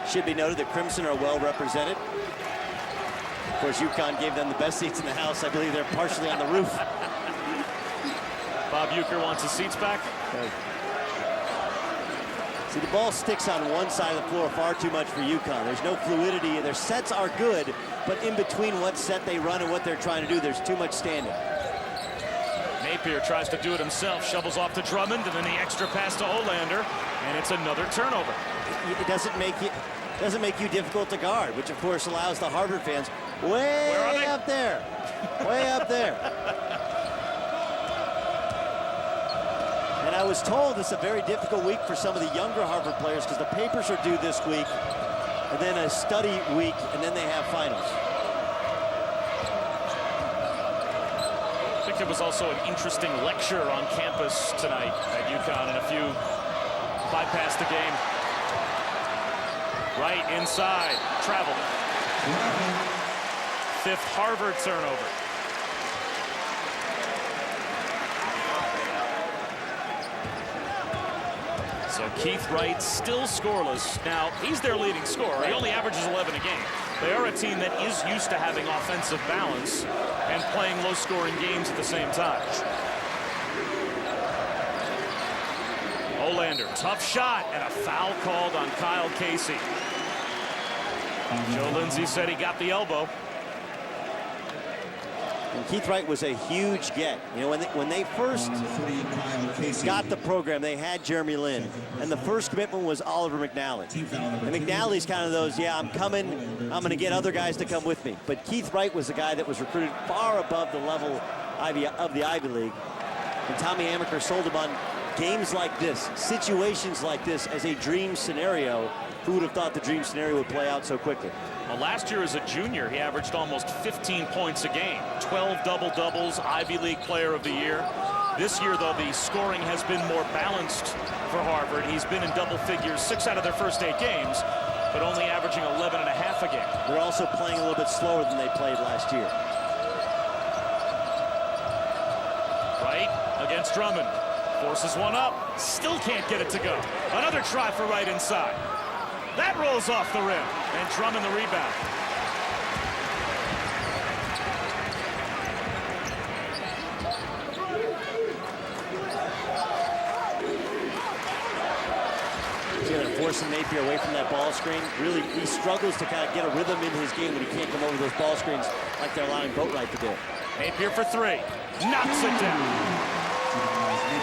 Should be noted that Crimson are well represented. Of course, UConn gave them the best seats in the house. I believe they're partially on the roof. Bob Uecker wants his seats back. See, the ball sticks on one side of the floor far too much for UConn. There's no fluidity. Their sets are good, but in between what set they run and what they're trying to do, there's too much standing. Napier tries to do it himself, shovels off to Drummond, and then the extra pass to Olander, and it's another turnover. It doesn't make you difficult to guard, which of course allows the Harvard fans way up there, way up there. And I was told it's a very difficult week for some of the younger Harvard players because the papers are due this week, and then a study week, and then they have finals. I think there was also an interesting lecture on campus tonight at UConn, and a few bypassed the game. Right inside, travel. 5th Harvard turnover. So Keith Wright still scoreless. Now, he's their leading scorer. He only averages 11 a game. They are a team that is used to having offensive balance and playing low-scoring games at the same time. Olander, tough shot, and a foul called on Kyle Casey. Joe Lindsay said he got the elbow. And Keith Wright was a huge get. You know, when they first got the program, they had Jeremy Lin, and the first commitment was Oliver McNally. And McNally's kind of those, yeah, I'm coming, I'm going to get other guys to come with me. But Keith Wright was a guy that was recruited far above the level of the Ivy League. And Tommy Amaker sold him on games like this, situations like this as a dream scenario. Who would have thought the dream scenario would play out so quickly? Well, last year as a junior, he averaged almost 15 points a game. 12 double-doubles, Ivy League Player of the Year. This year, though, the scoring has been more balanced for Harvard. He's been in double figures 6 out of their first 8 games, but only averaging 11 and a half a game. They're also playing a little bit slower than they played last year. Wright against Drummond. Forces one up. Still can't get it to go. Another try for Wright inside. That rolls off the rim, and Drummond the rebound. He's going to force Napier away from that ball screen. Really, he struggles to kind of get a rhythm in his game when he can't come over those ball screens like they're allowing Boatwright to do. Napier for 3. Knocks it down.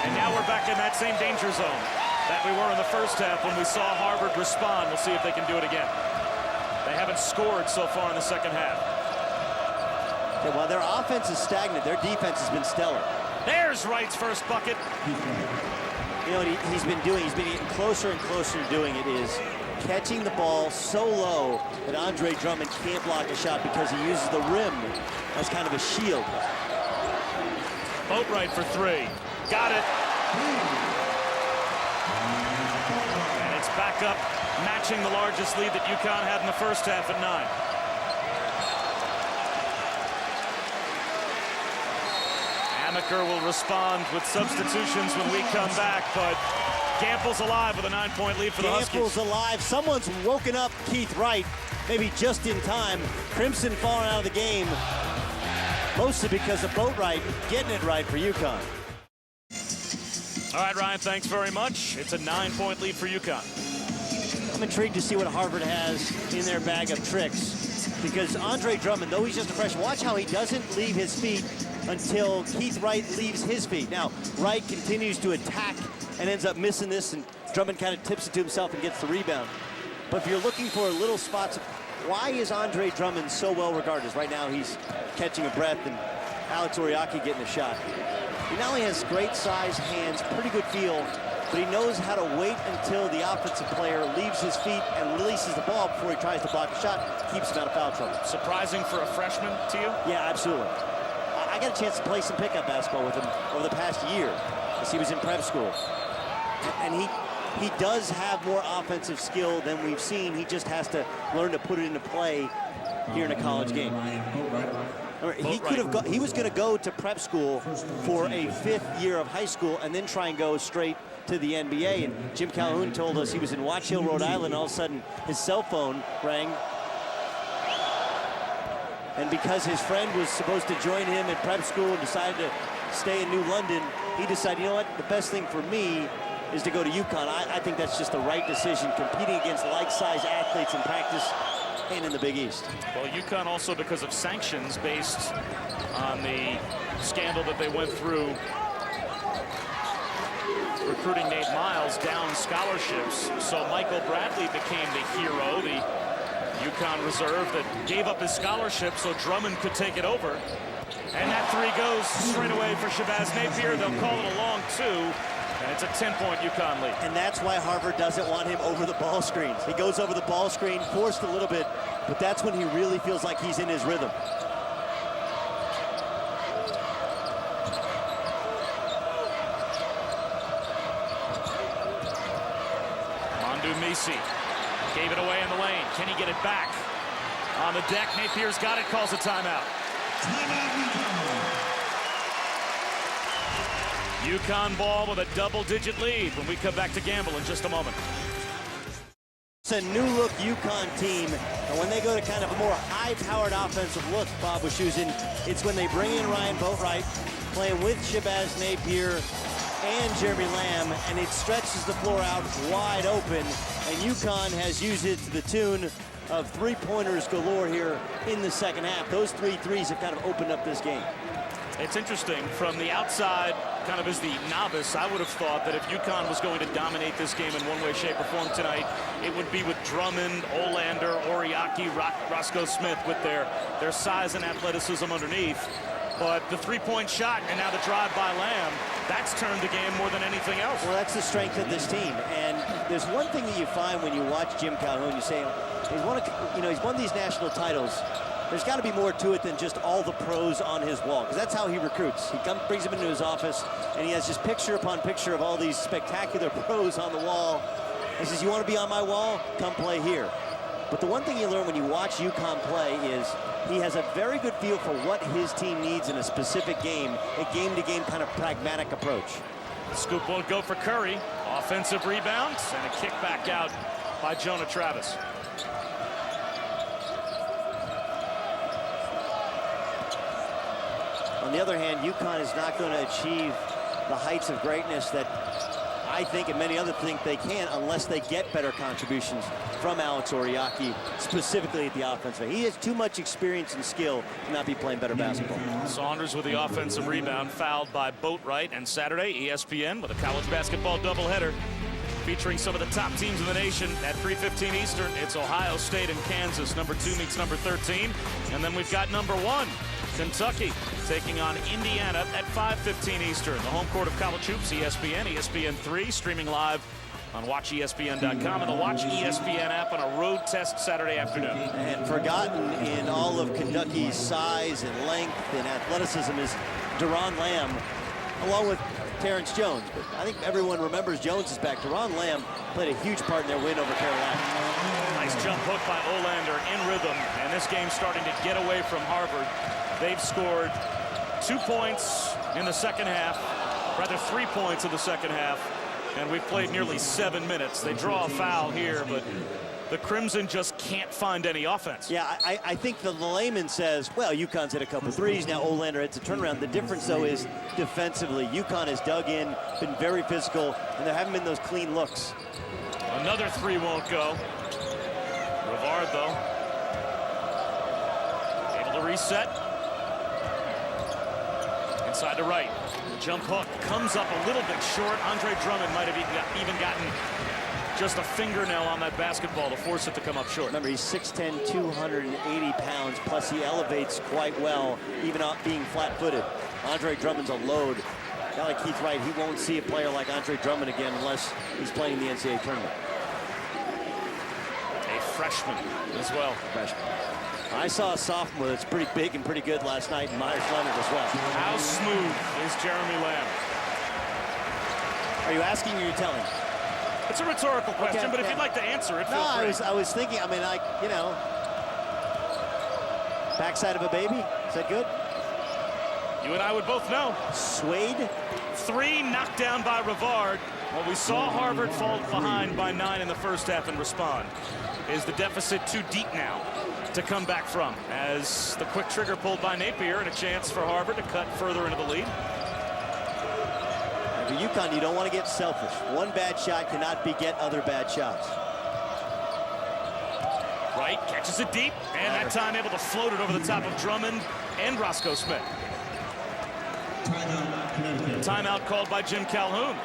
And now we're back in that same danger zone that we were in the first half when we saw Harvard respond. We'll see if they can do it again. They haven't scored so far in the second half. Yeah, while their offense is stagnant, their defense has been stellar. There's Wright's first bucket. You know what he's been doing? He's been getting closer and closer to doing it is catching the ball so low that Andre Drummond can't block a shot because he uses the rim as kind of a shield. Boatwright for 3. Got it. back up, matching the largest lead that UConn had in the first half at 9. Amaker will respond with substitutions when we come back, but Gample's alive with a 9-point lead for the Huskies. Gample's alive. Someone's woken up Keith Wright, maybe just in time. Crimson falling out of the game, mostly because of Boatwright getting it right for UConn. All right, Ryan, thanks very much. It's a 9-point lead for UConn. I'm intrigued to see what Harvard has in their bag of tricks, because Andre Drummond, though he's just a freshman, watch how he doesn't leave his feet until Keith Wright leaves his feet. Now, Wright continues to attack and ends up missing this, and Drummond kind of tips it to himself and gets the rebound. But if you're looking for little spots, why is Andre Drummond so well regarded? Right now he's catching a breath, and Alex Oriaki getting a shot. He not only has great size, hands, pretty good feel, but he knows how to wait until the offensive player leaves his feet and releases the ball before he tries to block a shot, keeps him out of foul trouble. Surprising for a freshman to you? Yeah, absolutely. I got a chance to play some pickup basketball with him over the past year, as he was in prep school. And he does have more offensive skill than we've seen. He just has to learn to put it into play here in a college game. He was going to go to prep school for a 5th year of high school and then try and go straight to the NBA. And Jim Calhoun told us he was in Watch Hill, Rhode Island. All of a sudden, his cell phone rang. And because his friend was supposed to join him at prep school and decided to stay in New London, he decided, you know what, the best thing for me is to go to UConn. I think that's just the right decision, competing against like-sized athletes in practice and in the Big East. Well, UConn also, because of sanctions based on the scandal that they went through recruiting Nate Miles, down scholarships. So Michael Bradley became the hero, the UConn reserve that gave up his scholarship so Drummond could take it over. And that three goes straight away for Shabazz Napier. They'll call it a long 2, and it's a 10-point UConn lead. And that's why Harvard doesn't want him over the ball screens. He goes over the ball screen, forced a little bit, but that's when he really feels like he's in his rhythm. Mondu Misi gave it away in the lane. Can he get it back? On the deck, Napier's got it, calls a timeout. UConn ball with a double-digit lead when we come back to Gamble in just a moment. It's a new-look UConn team, and when they go to kind of a more high-powered offensive look, Bob Wischusen, it's when they bring in Ryan Boatwright, playing with Shabazz Napier and Jeremy Lamb, and it stretches the floor out wide open, and UConn has used it to the tune of three-pointers galore here in the second half. Those 3 threes have kind of opened up this game. It's interesting, from the outside, kind of as the novice, I would have thought that if UConn was going to dominate this game in one way, shape, or form tonight, it would be with Drummond, Olander, Oriaki, Roscoe Smith with their size and athleticism underneath. But the three-point shot and now the drive by Lamb, that's turned the game more than anything else. Well, that's the strength of this team. And there's one thing that you find when you watch Jim Calhoun, you say, he's won these national titles. There's got to be more to it than just all the pros on his wall, because that's how he recruits. He brings them into his office, and he has just picture upon picture of all these spectacular pros on the wall. He says, you want to be on my wall? Come play here. But the one thing you learn when you watch UConn play is he has a very good feel for what his team needs in a specific game, a game-to-game kind of pragmatic approach. Scoop will go for Curry. Offensive rebound and a kick back out by Jonah Travis. On the other hand, UConn is not going to achieve the heights of greatness that I think and many others think they can unless they get better contributions from Alex Oriaki, specifically at the offensive end. He has too much experience and skill to not be playing better basketball. Saunders with the offensive rebound, fouled by Boatwright. And Saturday, ESPN with a college basketball doubleheader featuring some of the top teams in the nation at 3:15 Eastern. It's Ohio State and Kansas. Number 2 meets number 13. And then we've got number 1, Kentucky, taking on Indiana at 5:15 Eastern. The home court of college hoops, ESPN, ESPN3, streaming live on WatchESPN.com and the Watch ESPN app on a road test Saturday afternoon. And forgotten in all of Kentucky's size and length and athleticism is Deron Lamb, along with Terrence Jones. But I think everyone remembers Jones is back. Deron Lamb played a huge part in their win over Carolina. Nice jump hook by Olander in rhythm, and this game's starting to get away from Harvard. They've scored 2 points in the second half, rather 3 points in the second half, and we've played nearly 7 minutes. They draw a foul here, but the Crimson just can't find any offense. Yeah, I think the layman says, well, UConn's hit a couple threes. Now Olander hits a turnaround. The difference, though, is defensively. UConn has dug in, been very physical, and there haven't been those clean looks. Another three won't go. Rivard, though, able to reset. Inside to right. The jump hook comes up a little bit short. Andre Drummond might have even gotten just a fingernail on that basketball to force it to come up short. Remember, he's 6'10", 280 pounds, plus he elevates quite well, even out being flat-footed. Andre Drummond's a load. A guy like Keith Wright, he won't see a player like Andre Drummond again unless he's playing the NCAA tournament. A freshman as well. Freshman. I saw a sophomore that's pretty big and pretty good last night in Myers Leonard as well. How smooth is Jeremy Lamb? Are you asking or are you telling? It's a rhetorical question, Okay, but if yeah. you'd like to answer it, feel No, free. I was thinking, I mean, you know, backside of a baby, is that good? You and I would both know. Suede? Three knocked down by Rivard. Well, we saw Harvard fall behind by 9 in the first half and respond. Is the deficit too deep now to come back from? As the quick trigger pulled by Napier and a chance for Harvard to cut further into the lead. For UConn, you don't want to get selfish. One bad shot cannot beget other bad shots. Wright catches it deep, and that time able to float it over the top of Drummond and Roscoe Smith. Timeout called by Jim Calhoun.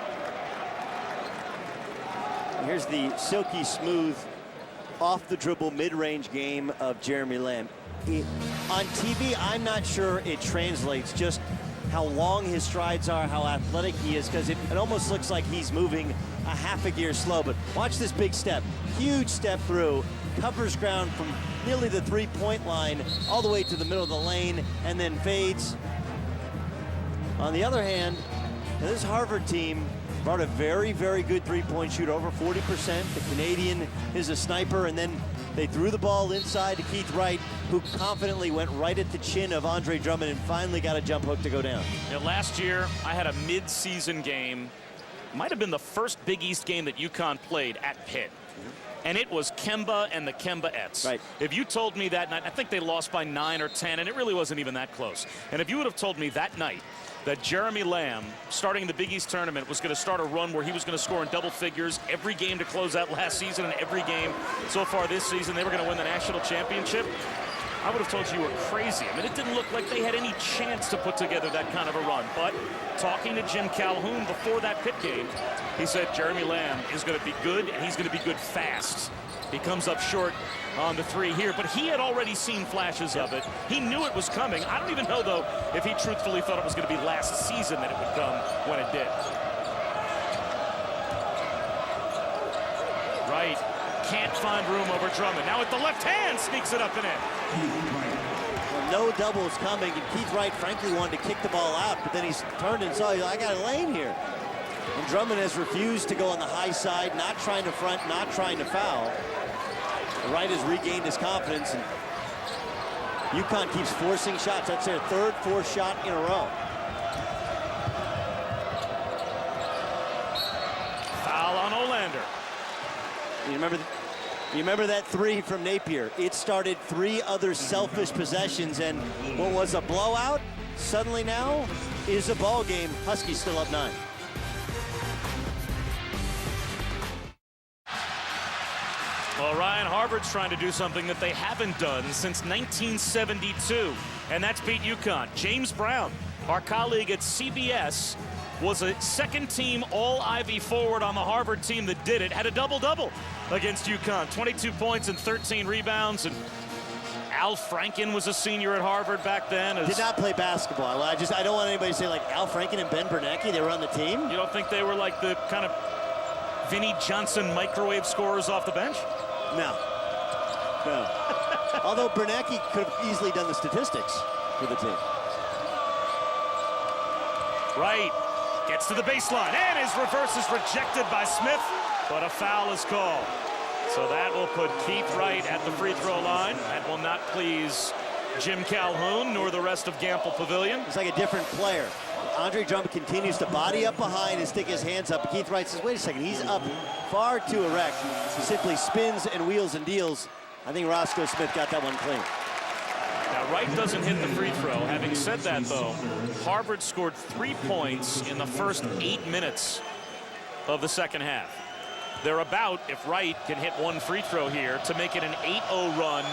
Here's the silky smooth, off the dribble mid-range game of Jeremy Lamb. On TV, I'm not sure it translates just how long his strides are, how athletic he is, because it almost looks like he's moving a half a gear slow. But watch this big step, huge step through, covers ground from nearly the three-point line all the way to the middle of the lane, and then fades. On the other hand, this Harvard team brought a very, very good three-point shooter, over 40%. The Canadian is a sniper, and then they threw the ball inside to Keith Wright, who confidently went right at the chin of Andre Drummond and finally got a jump hook to go down. You know, last year, I had a mid-season game. Might have been the first Big East game that UConn played at Pitt. And it was Kemba and the Kemba-ettes. Right. If you told me that night, I think they lost by 9 or 10, and it really wasn't even that close. And if you would have told me that night that Jeremy Lamb, starting the Big East tournament, was going to start a run where he was going to score in double figures every game to close out last season and every game so far this season, they were going to win the national championship, I would have told you were crazy. I mean, it didn't look like they had any chance to put together that kind of a run. But talking to Jim Calhoun before that Pitt game, he said Jeremy Lamb is going to be good, and he's going to be good fast. He comes up short on the three here, but he had already seen flashes of it. He knew it was coming. I don't even know, though, if he truthfully thought it was going to be last season that it would come when it did. Wright can't find room over Drummond. Now with the left hand, sneaks it up and in. Well, no doubles coming, and Keith Wright frankly wanted to kick the ball out, but then he's turned and saw, I got a lane here. And Drummond has refused to go on the high side, not trying to front, not trying to foul. Wright has regained his confidence, and UConn keeps forcing shots. That's their third forced shot in a row. Foul on Olander. You remember that three from Napier? It started 3 other selfish possessions, and what was a blowout suddenly now is a ball game. Huskies still up 9. Well, Ryan, Harvard's trying to do something that they haven't done since 1972, and that's beat UConn. James Brown, our colleague at CBS, was a second-team All-Ivy forward on the Harvard team that did it, had a double-double against UConn, 22 points and 13 rebounds, and Al Franken was a senior at Harvard back then. Did not play basketball. I don't want anybody to say like Al Franken and Ben Bernanke, they were on the team. You don't think they were like the kind of Vinnie Johnson microwave scorers off the bench? No. Although Bernanke could have easily done the statistics for the team. Right. Gets to the baseline, and his reverse is rejected by Smith, but a foul is called. So that will put Keith Wright at the free throw line. That will not please Jim Calhoun nor the rest of Gamble Pavilion. It's like a different player. Andre Drummond continues to body up behind and stick his hands up. Keith Wright says, wait a second, he's up far too erect. He simply spins and wheels and deals. I think Roscoe Smith got that one clean. Now, Wright doesn't hit the free throw. Having said that, though, Harvard scored 3 points in the first 8 minutes of the second half. They're about, if Wright can hit one free throw here, to make it an 8-0 run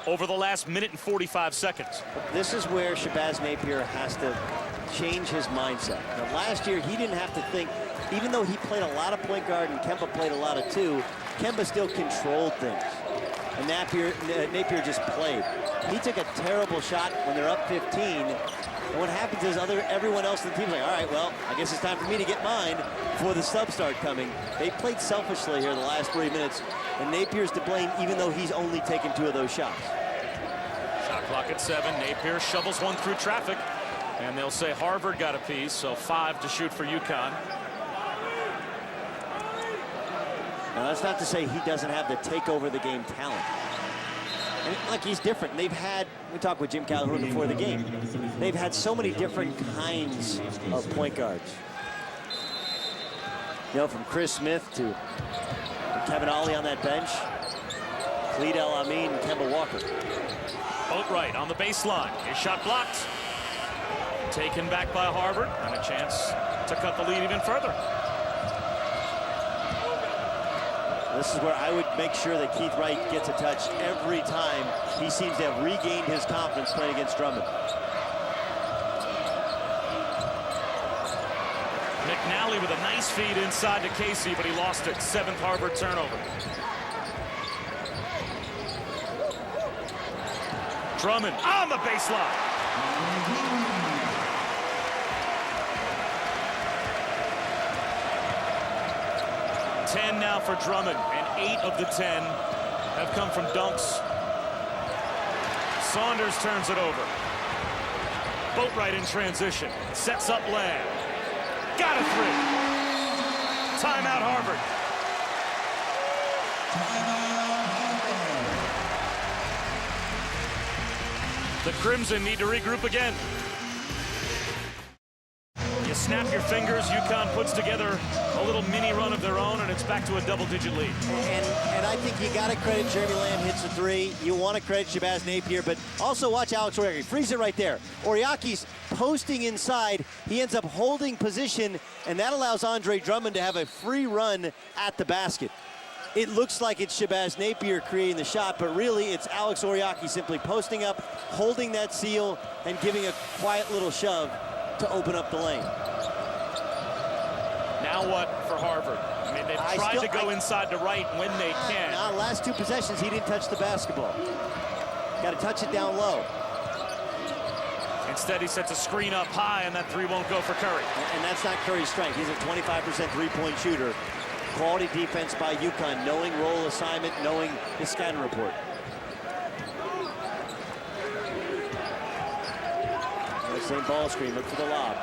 over the last minute and 45 seconds. This is where Shabazz Napier has to change his mindset. Now, last year, he didn't have to think, even though he played a lot of point guard and Kemba played a lot of two, Kemba still controlled things. And Napier just played. He took a terrible shot when they're up 15. And what happens is everyone else in the team is like, all right, well, I guess it's time for me to get mine before the subs start coming. They played selfishly here the last 3 minutes, and Napier's to blame even though he's only taken 2 of those shots. Shot clock at 7. Napier shovels one through traffic, and they'll say Harvard got a piece, so 5 to shoot for UConn. Now, that's not to say he doesn't have the take over the game talent. And like, he's different. We talked with Jim Calhoun before the game. They've had so many different kinds of point guards. You know, from Chris Smith to Kevin Ollie on that bench, Khalid El-Amin, and Kemba Walker. Boatwright on the baseline. His shot blocked. Taken back by Harvard, and a chance to cut the lead even further. This is where I would make sure that Keith Wright gets a touch every time. He seems to have regained his confidence playing against Drummond. McNally with a nice feed inside to Casey, but he lost it. 7th Harvard turnover. Drummond on the baseline. Ten now for Drummond, and 8 of the 10 have come from dunks. Saunders turns it over. Boatwright in transition, sets up Lamb. Got a 3. Timeout Harvard. The Crimson need to regroup again. You snap your fingers, UConn puts together a little mini run of their own, and it's back to a double-digit lead. And I think you got to credit Jeremy Lamb hits a 3. You want to credit Shabazz Napier, but also watch Alex Oriaki. Freeze it right there. Oriaki's posting inside. He ends up holding position, and that allows Andre Drummond to have a free run at the basket. It looks like it's Shabazz Napier creating the shot, but really it's Alex Oriaki simply posting up, holding that seal, and giving a quiet little shove to open up the lane. Now what for Harvard? I mean, they've tried to go inside to Wright when they can. Now, last 2 possessions, he didn't touch the basketball. Got to touch it down low. Instead, he sets a screen up high, and that 3 won't go for Curry. And that's not Curry's strength. He's a 25% three-point shooter. Quality defense by UConn, knowing role assignment, knowing his scouting report. Same ball screen, look for the lob.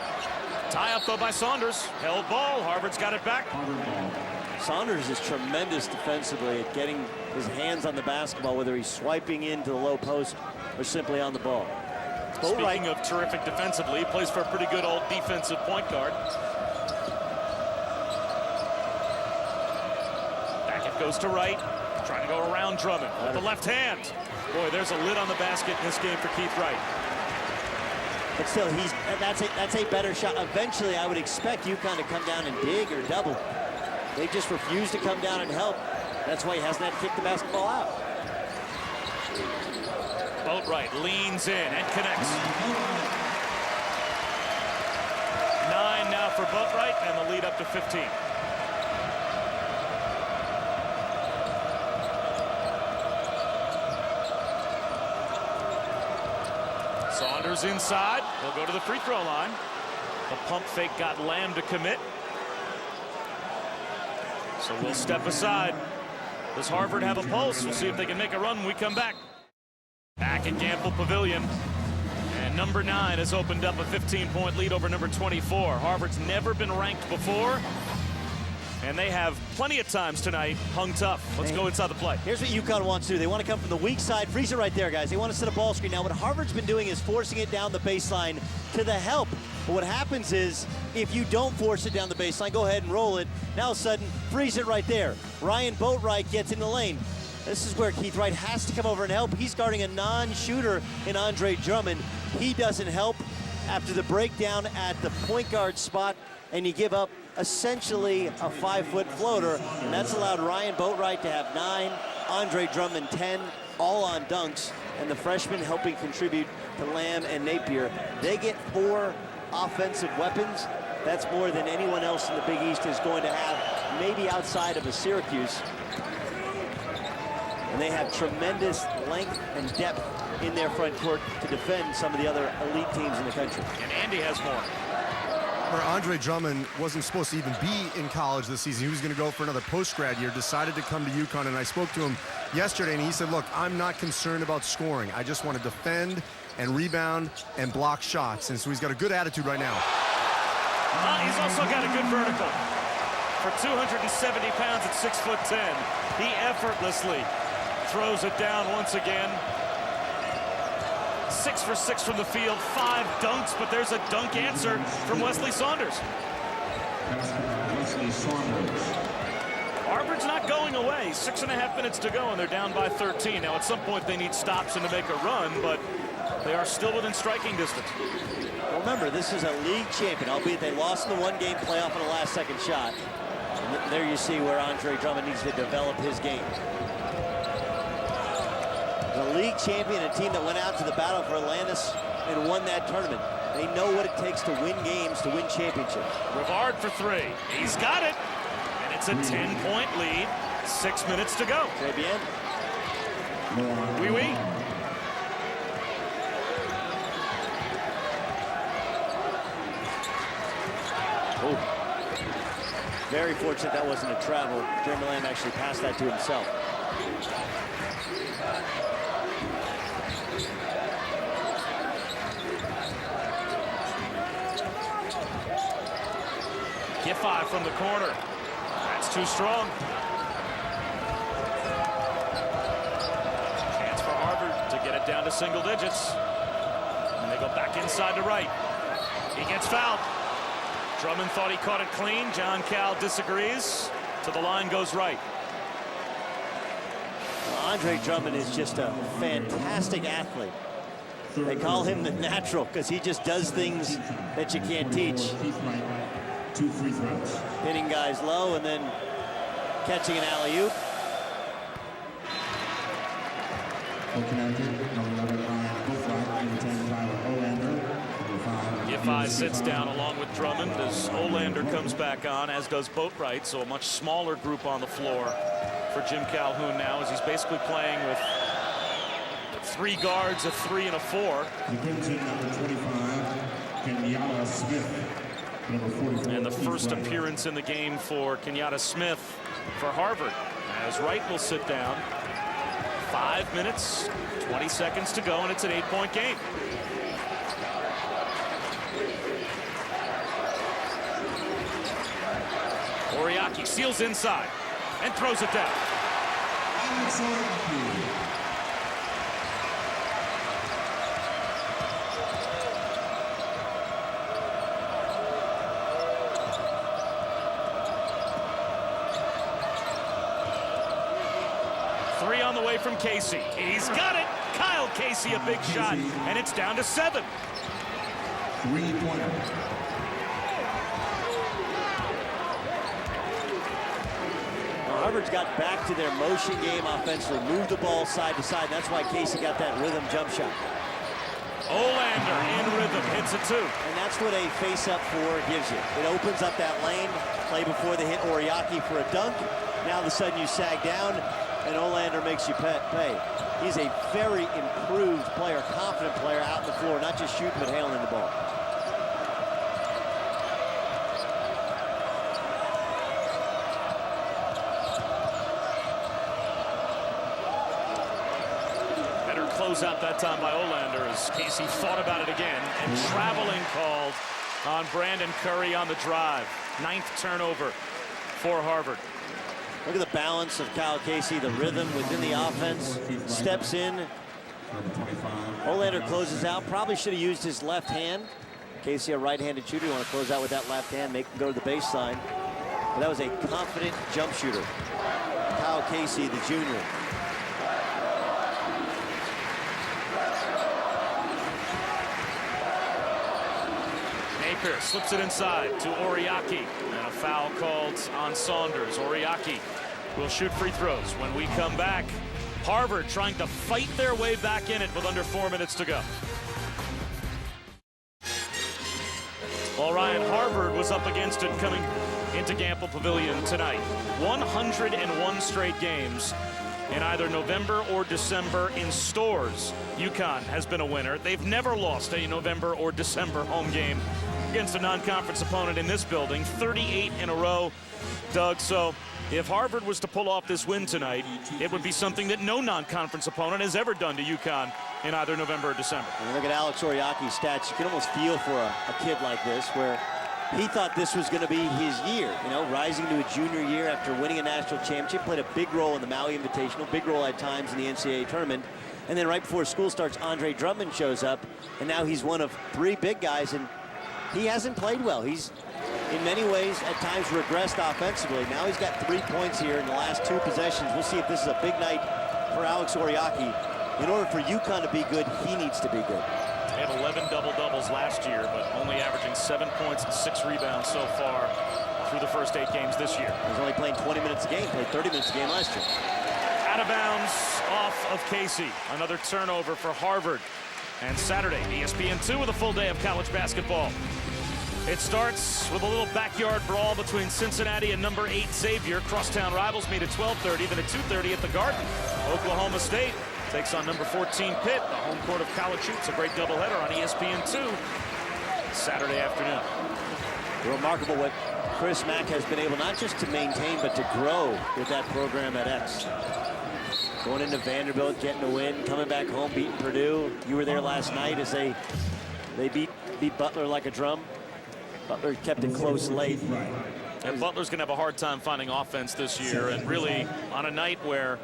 Tie up though by Saunders. Held ball, Harvard's got it back. Saunders is tremendous defensively at getting his hands on the basketball, whether he's swiping into the low post or simply on the ball. Speaking of terrific defensively, he plays for a pretty good old defensive point guard. Back it goes to Wright, trying to go around Drummond with the left hand. Boy, there's a lid on the basket in this game for Keith Wright. But still, that's a better shot. Eventually, I would expect UConn to come down and dig or double. They just refuse to come down and help. That's why he hasn't had to kick the basketball out. Boatwright leans in and connects. 9 now for Boatwright, and the lead up to 15. Saunders inside. He'll go to the free throw line. The pump fake got Lamb to commit. So we'll step aside. Does Harvard have a pulse? We'll see if they can make a run when we come back. Back at Gamble Pavilion. And Number 9 has opened up a 15-point lead over number 24. Harvard's never been ranked before, and they have plenty of times tonight hung tough. Let's go inside the play. Here's what UConn wants to do. They want to come from the weak side. Freeze it right there, guys. They want to set a ball screen. Now, what Harvard's been doing is forcing it down the baseline to the help. But what happens is, if you don't force it down the baseline, go ahead and roll it. Now, all of a sudden, freeze it right there. Ryan Boatwright gets in the lane. This is where Keith Wright has to come over and help. He's guarding a non-shooter in Andre Drummond. He doesn't help after the breakdown at the point guard spot, and you give up essentially a 5-foot floater, and that's allowed Ryan Boatwright to have 9, Andre Drummond 10, all on dunks, and the freshmen helping contribute to Lamb and Napier. They get 4 offensive weapons. That's more than anyone else in the Big East is going to have, maybe outside of a Syracuse. And they have tremendous length and depth in their front court to defend some of the other elite teams in the country. And Andy has more. Andre Drummond wasn't supposed to even be in college this season. He was going to go for another post-grad year, decided to come to UConn, and I spoke to him yesterday, and he said, look, I'm not concerned about scoring. I just want to defend and rebound and block shots. And so he's got a good attitude right now. He's also got a good vertical. For 270 pounds at 6'10", he effortlessly throws it down once again. 6 for 6 from the field, 5 dunks, but there's a dunk answer from Wesley Saunders. Harvard's not going away. 6.5 minutes to go, and they're down by 13. Now, at some point, they need stops and to make a run, but they are still within striking distance. Well, remember, this is a league champion, albeit they lost in the one-game playoff on a last-second shot. And there you see where Andre Drummond needs to develop his game. The league champion, a team that went out to the battle for Atlantis and won that tournament. They know what it takes to win games, to win championships. Rivard for 3. He's got it. And it's a 10-point lead. 6 minutes to go. Très bien. Oui, oui. Oh. Very fortunate that wasn't a travel. Jeremy Lamb actually passed that to himself. Get 5 from the corner. That's too strong. Chance for Harvard to get it down to single digits. And they go back inside to Wright. He gets fouled. Drummond thought he caught it clean. John Cal disagrees. To the line goes Wright. Well, Andre Drummond is just a fantastic athlete. They call him the natural because he just does things that you can't teach. 2 free throws. Hitting guys low and then catching an alley-oop. Giffey sits down along with Drummond as Olander comes back on, as does Boatwright. So a much smaller group on the floor for Jim Calhoun now, as he's basically playing with 3 guards, a 3 and a 4. The Crimson, number 25, Kenyatta Smith. And the first appearance in the game for Kenyatta Smith for Harvard, as Wright will sit down. 5 minutes, 20 seconds to go, and it's an 8-point game. Oriaki steals inside and throws it down. On the way from Casey. He's got it. Kyle Casey, a big shot, and it's down to 7. 3-pointer. Harvard's got back to their motion game offensively, moved the ball side to side. That's why Casey got that rhythm jump shot. Olander in rhythm, hits it 2. And that's what a face-up 4 gives you. It opens up that lane, play before they hit Oriaki for a dunk. Now all of a sudden you sag down, and Olander makes you pay. He's a very improved player, confident player out on the floor, not just shooting but handling the ball. closeout that time by Olander as Casey thought about it again, and traveling called on Brandon Curry on the drive. 9th turnover for Harvard. Look at the balance of Kyle Casey, the rhythm within the offense, steps in. Olander closes out, probably should have used his left hand. Casey, a right-handed shooter, you want to close out with that left hand, make him go to the baseline. But that was a confident jump shooter. Kyle Casey, the junior. Napier slips it inside to Oriaki, and a foul called on Saunders. Oriaki will shoot free throws when we come back. Harvard trying to fight their way back in it with under 4 minutes to go. Well, Ryan, Harvard was up against it coming into Gamble Pavilion tonight. 101 straight games in either November or December in stores. UConn has been a winner. They've never lost a November or December home game against a non-conference opponent in this building. 38 in a row, Doug. So if Harvard was to pull off this win tonight, it would be something that no non-conference opponent has ever done to UConn in either November or December. And look at Alex Oriaki's stats. You can almost feel for a kid like this, where he thought this was going to be his year, you know, rising to a junior year after winning a national championship, played a big role in the Maui Invitational, big role at times in the NCAA tournament. And then right before school starts, Andre Drummond shows up, and now he's one of 3 big guys, and he hasn't played well. He's, in many ways, at times regressed offensively. Now he's got 3 points here in the last 2 possessions. We'll see if this is a big night for Alex Oriaki. In order for UConn to be good, he needs to be good. They had 11 double-doubles last year, but only averaging 7 points and 6 rebounds so far through the first 8 games this year. He's only playing 20 minutes a game, played 30 minutes a game last year. Out of bounds off of Casey. Another turnover for Harvard. And Saturday, ESPN2 with a full day of college basketball. It starts with a little backyard brawl between Cincinnati and number 8 Xavier. Crosstown rivals meet at 12:30, then at 2:30 at the Garden. Oklahoma State takes on number 14 Pitt, the home court of college hoops. A great doubleheader on ESPN2 Saturday afternoon. Remarkable what Chris Mack has been able not just to maintain, but to grow with that program at X. Going into Vanderbilt, getting a win, coming back home, beating Purdue. You were there last night as they beat Butler like a drum. Butler kept it close late. And Butler's going to have a hard time finding offense this year, and really on a night where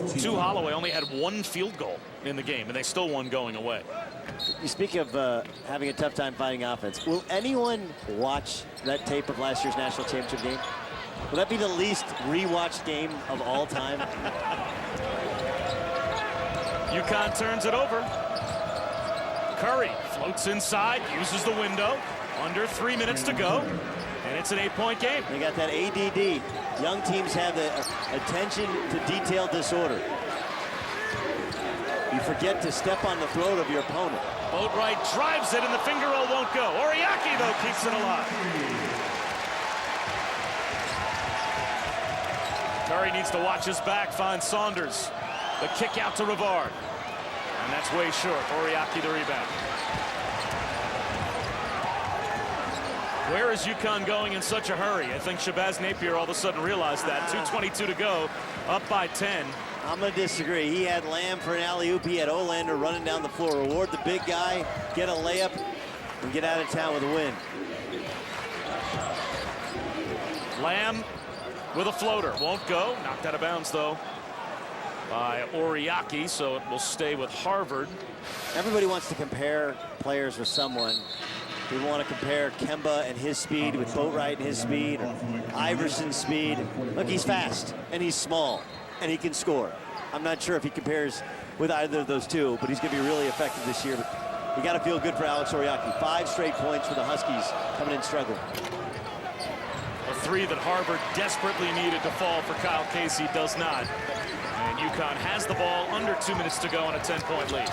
Stu Holloway only had 1 field goal in the game, and they still won going away. You speak of having a tough time finding offense. Will anyone watch that tape of last year's national championship game? Will that be the least rewatched game of all time? UConn turns it over. Curry floats inside, uses the window. Under 3 minutes to go, and it's an 8-point game. They got that ADD. Young teams have the attention to detail disorder. You forget to step on the throat of your opponent. Boatwright drives it, and the finger roll won't go. Oriaki, though, keeps it alive. Curry needs to watch his back, finds Saunders. The kick out to Rivard. And that's way short. Oriaki the rebound. Where is UConn going in such a hurry? I think Shabazz Napier all of a sudden realized that. 2:22 to go, up by 10. I'm going to disagree. He had Lamb for an alley-oop. He had Olander running down the floor. Reward the big guy, get a layup, and get out of town with a win. Lamb with a floater. Won't go. Knocked out of bounds, though, by Oriaki, so it will stay with Harvard. Everybody wants to compare players with someone. We want to compare Kemba and his speed with Boatwright and his speed, or Iverson's speed. Look, he's fast, and he's small, and he can score. I'm not sure if he compares with either of those two, but he's going to be really effective this year. But you got to feel good for Alex Oriaki. 5 straight points for the Huskies coming in struggling. A 3 that Harvard desperately needed to fall for Kyle Casey does not. And UConn has the ball under 2 minutes to go on a 10-point lead.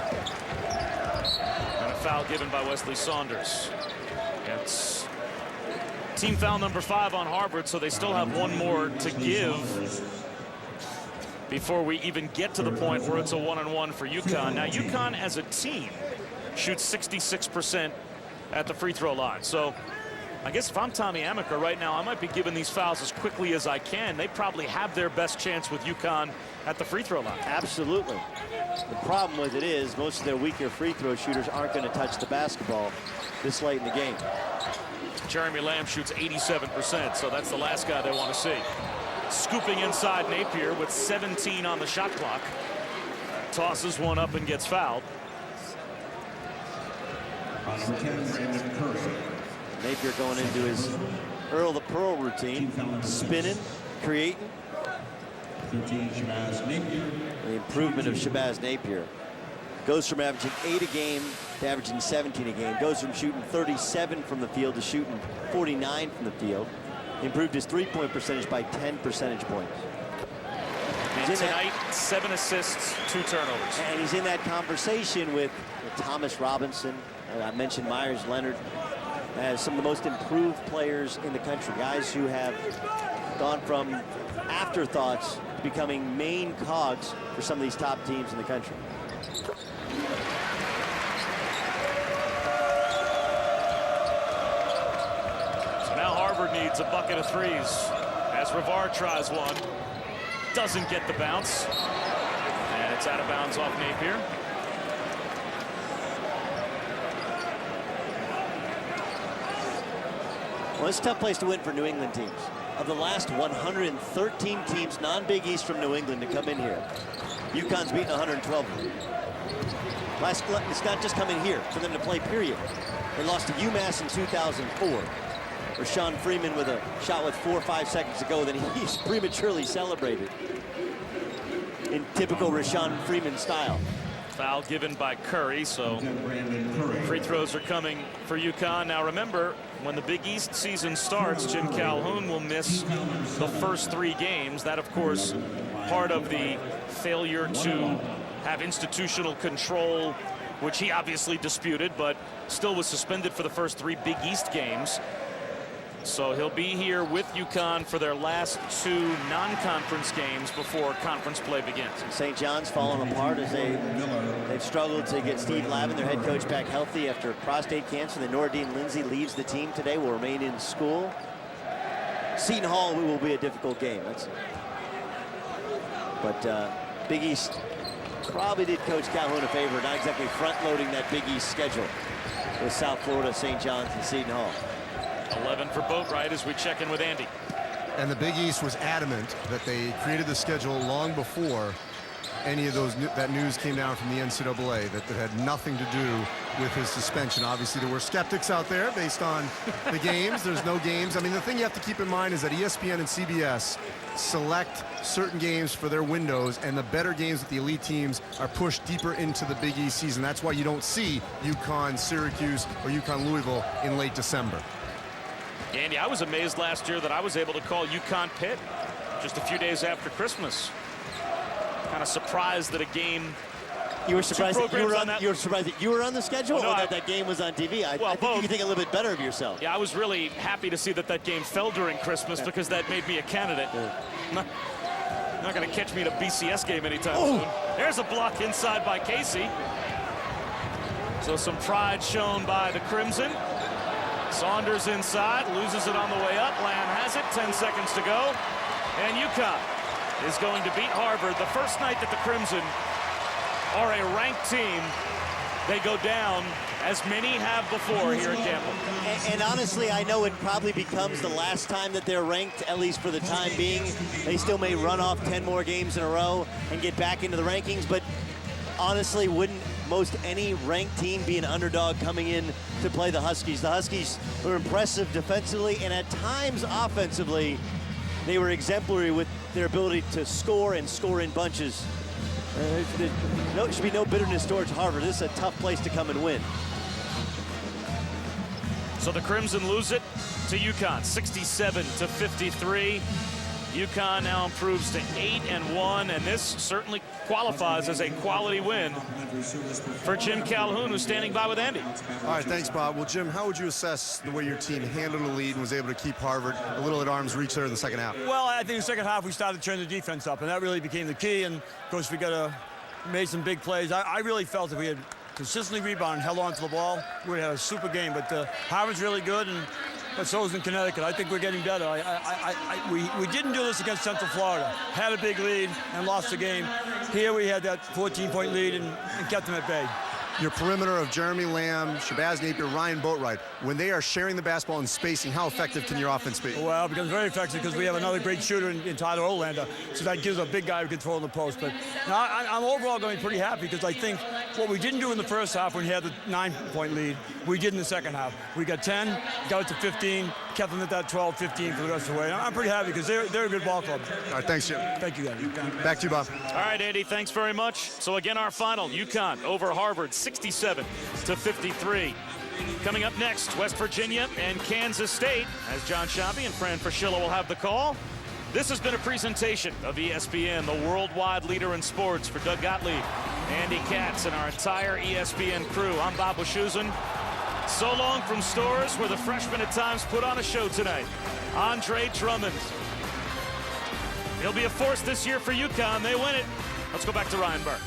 And a foul given by Wesley Saunders. It's team foul number 5 on Harvard, so they still have 1 more to give before we even get to the point where it's a 1-on-1 for UConn. Now, UConn as a team shoots 66% at the free throw line. So I guess if I'm Tommy Amaker right now, I might be giving these fouls as quickly as I can. They probably have their best chance with UConn at the free throw line. Absolutely. The problem with it is most of their weaker free throw shooters aren't going to touch the basketball this late in the game. Jeremy Lamb shoots 87%, so that's the last guy they want to see. Scooping inside Napier with 17 on the shot clock. Tosses one up and gets fouled. Number 10, Brandon Curry. Napier going into his Earl the Pearl routine, spinning, creating. 13, Shabazz Napier. The improvement of Shabazz Napier. Goes from averaging 8 a game to averaging 17 a game. Goes from shooting 37 from the field to shooting 49 from the field. Improved his three-point percentage by 10 percentage points. And tonight, 7 assists, 2 turnovers. And he's in that conversation with Thomas Robinson. I mentioned Myers Leonard as some of the most improved players in the country. Guys who have gone from afterthoughts to becoming main cogs for some of these top teams in the country. So now Harvard needs a bucket of threes as Rivar tries one. Doesn't get the bounce. And it's out of bounds off Napier. Well, it's a tough place to win for New England teams. Of the last 113 teams, non-Big East from New England to come in here, UConn's beaten 112 of them. It's not just coming here for them to play, period. They lost to UMass in 2004. Rashawn Freeman with a shot with 4 or 5 seconds to go, then he's prematurely celebrated in typical Rashawn Freeman style. Foul given by Curry, so free throws are coming for UConn. Now remember, when the Big East season starts, Jim Calhoun will miss the first 3 games. That, of course, part of the failure to have institutional control, which he obviously disputed, but still was suspended for the first 3 Big East games. So he'll be here with UConn for their last 2 non-conference games before conference play begins. St. John's falling apart as they've struggled to get Steve Lavin, their head coach, back healthy after prostate cancer. Then Nordine Lindsay leaves the team today, will remain in school. Seton Hall will be a difficult game. But Big East probably did Coach Calhoun a favor, not exactly front-loading that Big East schedule with South Florida, St. John's, and Seton Hall. 11 for Boatwright as we check in with Andy. And the Big East was adamant that they created the schedule long before any of that news came down from the NCAA, that had nothing to do with his suspension. Obviously, there were skeptics out there based on the games. There's no games. I mean, the thing you have to keep in mind is that ESPN and CBS select certain games for their windows, and the better games with the elite teams are pushed deeper into the Big East season. That's why you don't see UConn, Syracuse, or UConn Louisville in late December. Andy, I was amazed last year that I was able to call UConn Pitt just a few days after Christmas. Kind of surprised that a game. You were surprised that you were on the schedule, no, or that that game was on TV? I think both. you can think a little bit better of yourself. Yeah, I was really happy to see that game fell during Christmas because that made me a candidate. Not going to catch me at a BCS game anytime soon. There's a block inside by Casey. So some pride shown by the Crimson. Saunders inside, loses it on the way up. Lamb has it, 10 seconds to go. And UConn is going to beat Harvard. The first night that the Crimson are a ranked team, they go down as many have before here at Campbell. And honestly, I know it probably becomes the last time that they're ranked, at least for the time being. They still may run off 10 more games in a row and get back into the rankings, but honestly, wouldn't most any ranked team be an underdog coming in to play the Huskies? The Huskies were impressive defensively, and at times offensively, they were exemplary with their ability to score and score in bunches. There should be no bitterness towards Harvard. This is a tough place to come and win. So the Crimson lose it to UConn, 67-53. UConn now improves to 8-1, and this certainly qualifies as a quality win for Jim Calhoun, who's standing by with Andy. All right, thanks, Bob. Well, Jim, how would you assess the way your team handled the lead and was able to keep Harvard a little at arm's reach there in the second half? Well, I think in the second half we started to turn the defense up, and that really became the key. And, of course, we made some big plays. I really felt if we had consistently rebounded and held on to the ball, we would have had a super game. But Harvard's really good, and but so is in Connecticut. I think we're getting better. We didn't do this against Central Florida. Had a big lead and lost the game. Here we had that 14-point lead and kept them at bay. Your perimeter of Jeremy Lamb, Shabazz Napier, Ryan Boatwright, when they are sharing the basketball and spacing, how effective can your offense be? Well, it becomes very effective because we have another great shooter in Tyler Olander, so that gives a big guy who can throw in the post. But no, I'm overall going to be pretty happy because I think what we didn't do in the first half when we had the 9-point lead, we did in the second half. We got 10, got it to 15, kept them at that 12, 15 for the rest of the way. I'm pretty happy because they're a good ball club. All right, thanks, Jim. Thank you, guys. Back to you, Bob. All right, Andy, thanks very much. So again, our final, UConn over Harvard, 67-53. Coming up next, West Virginia and Kansas State, as John Shabby and Fran Fraschilla will have the call. This has been a presentation of ESPN, the worldwide leader in sports. For Doug Gottlieb, Andy Katz, and our entire ESPN crew, I'm Bob Wischusen. So long from Stores, where the freshmen at times put on a show tonight. Andre Drummond. He'll be a force this year for UConn. They win it. Let's go back to Ryan Burke.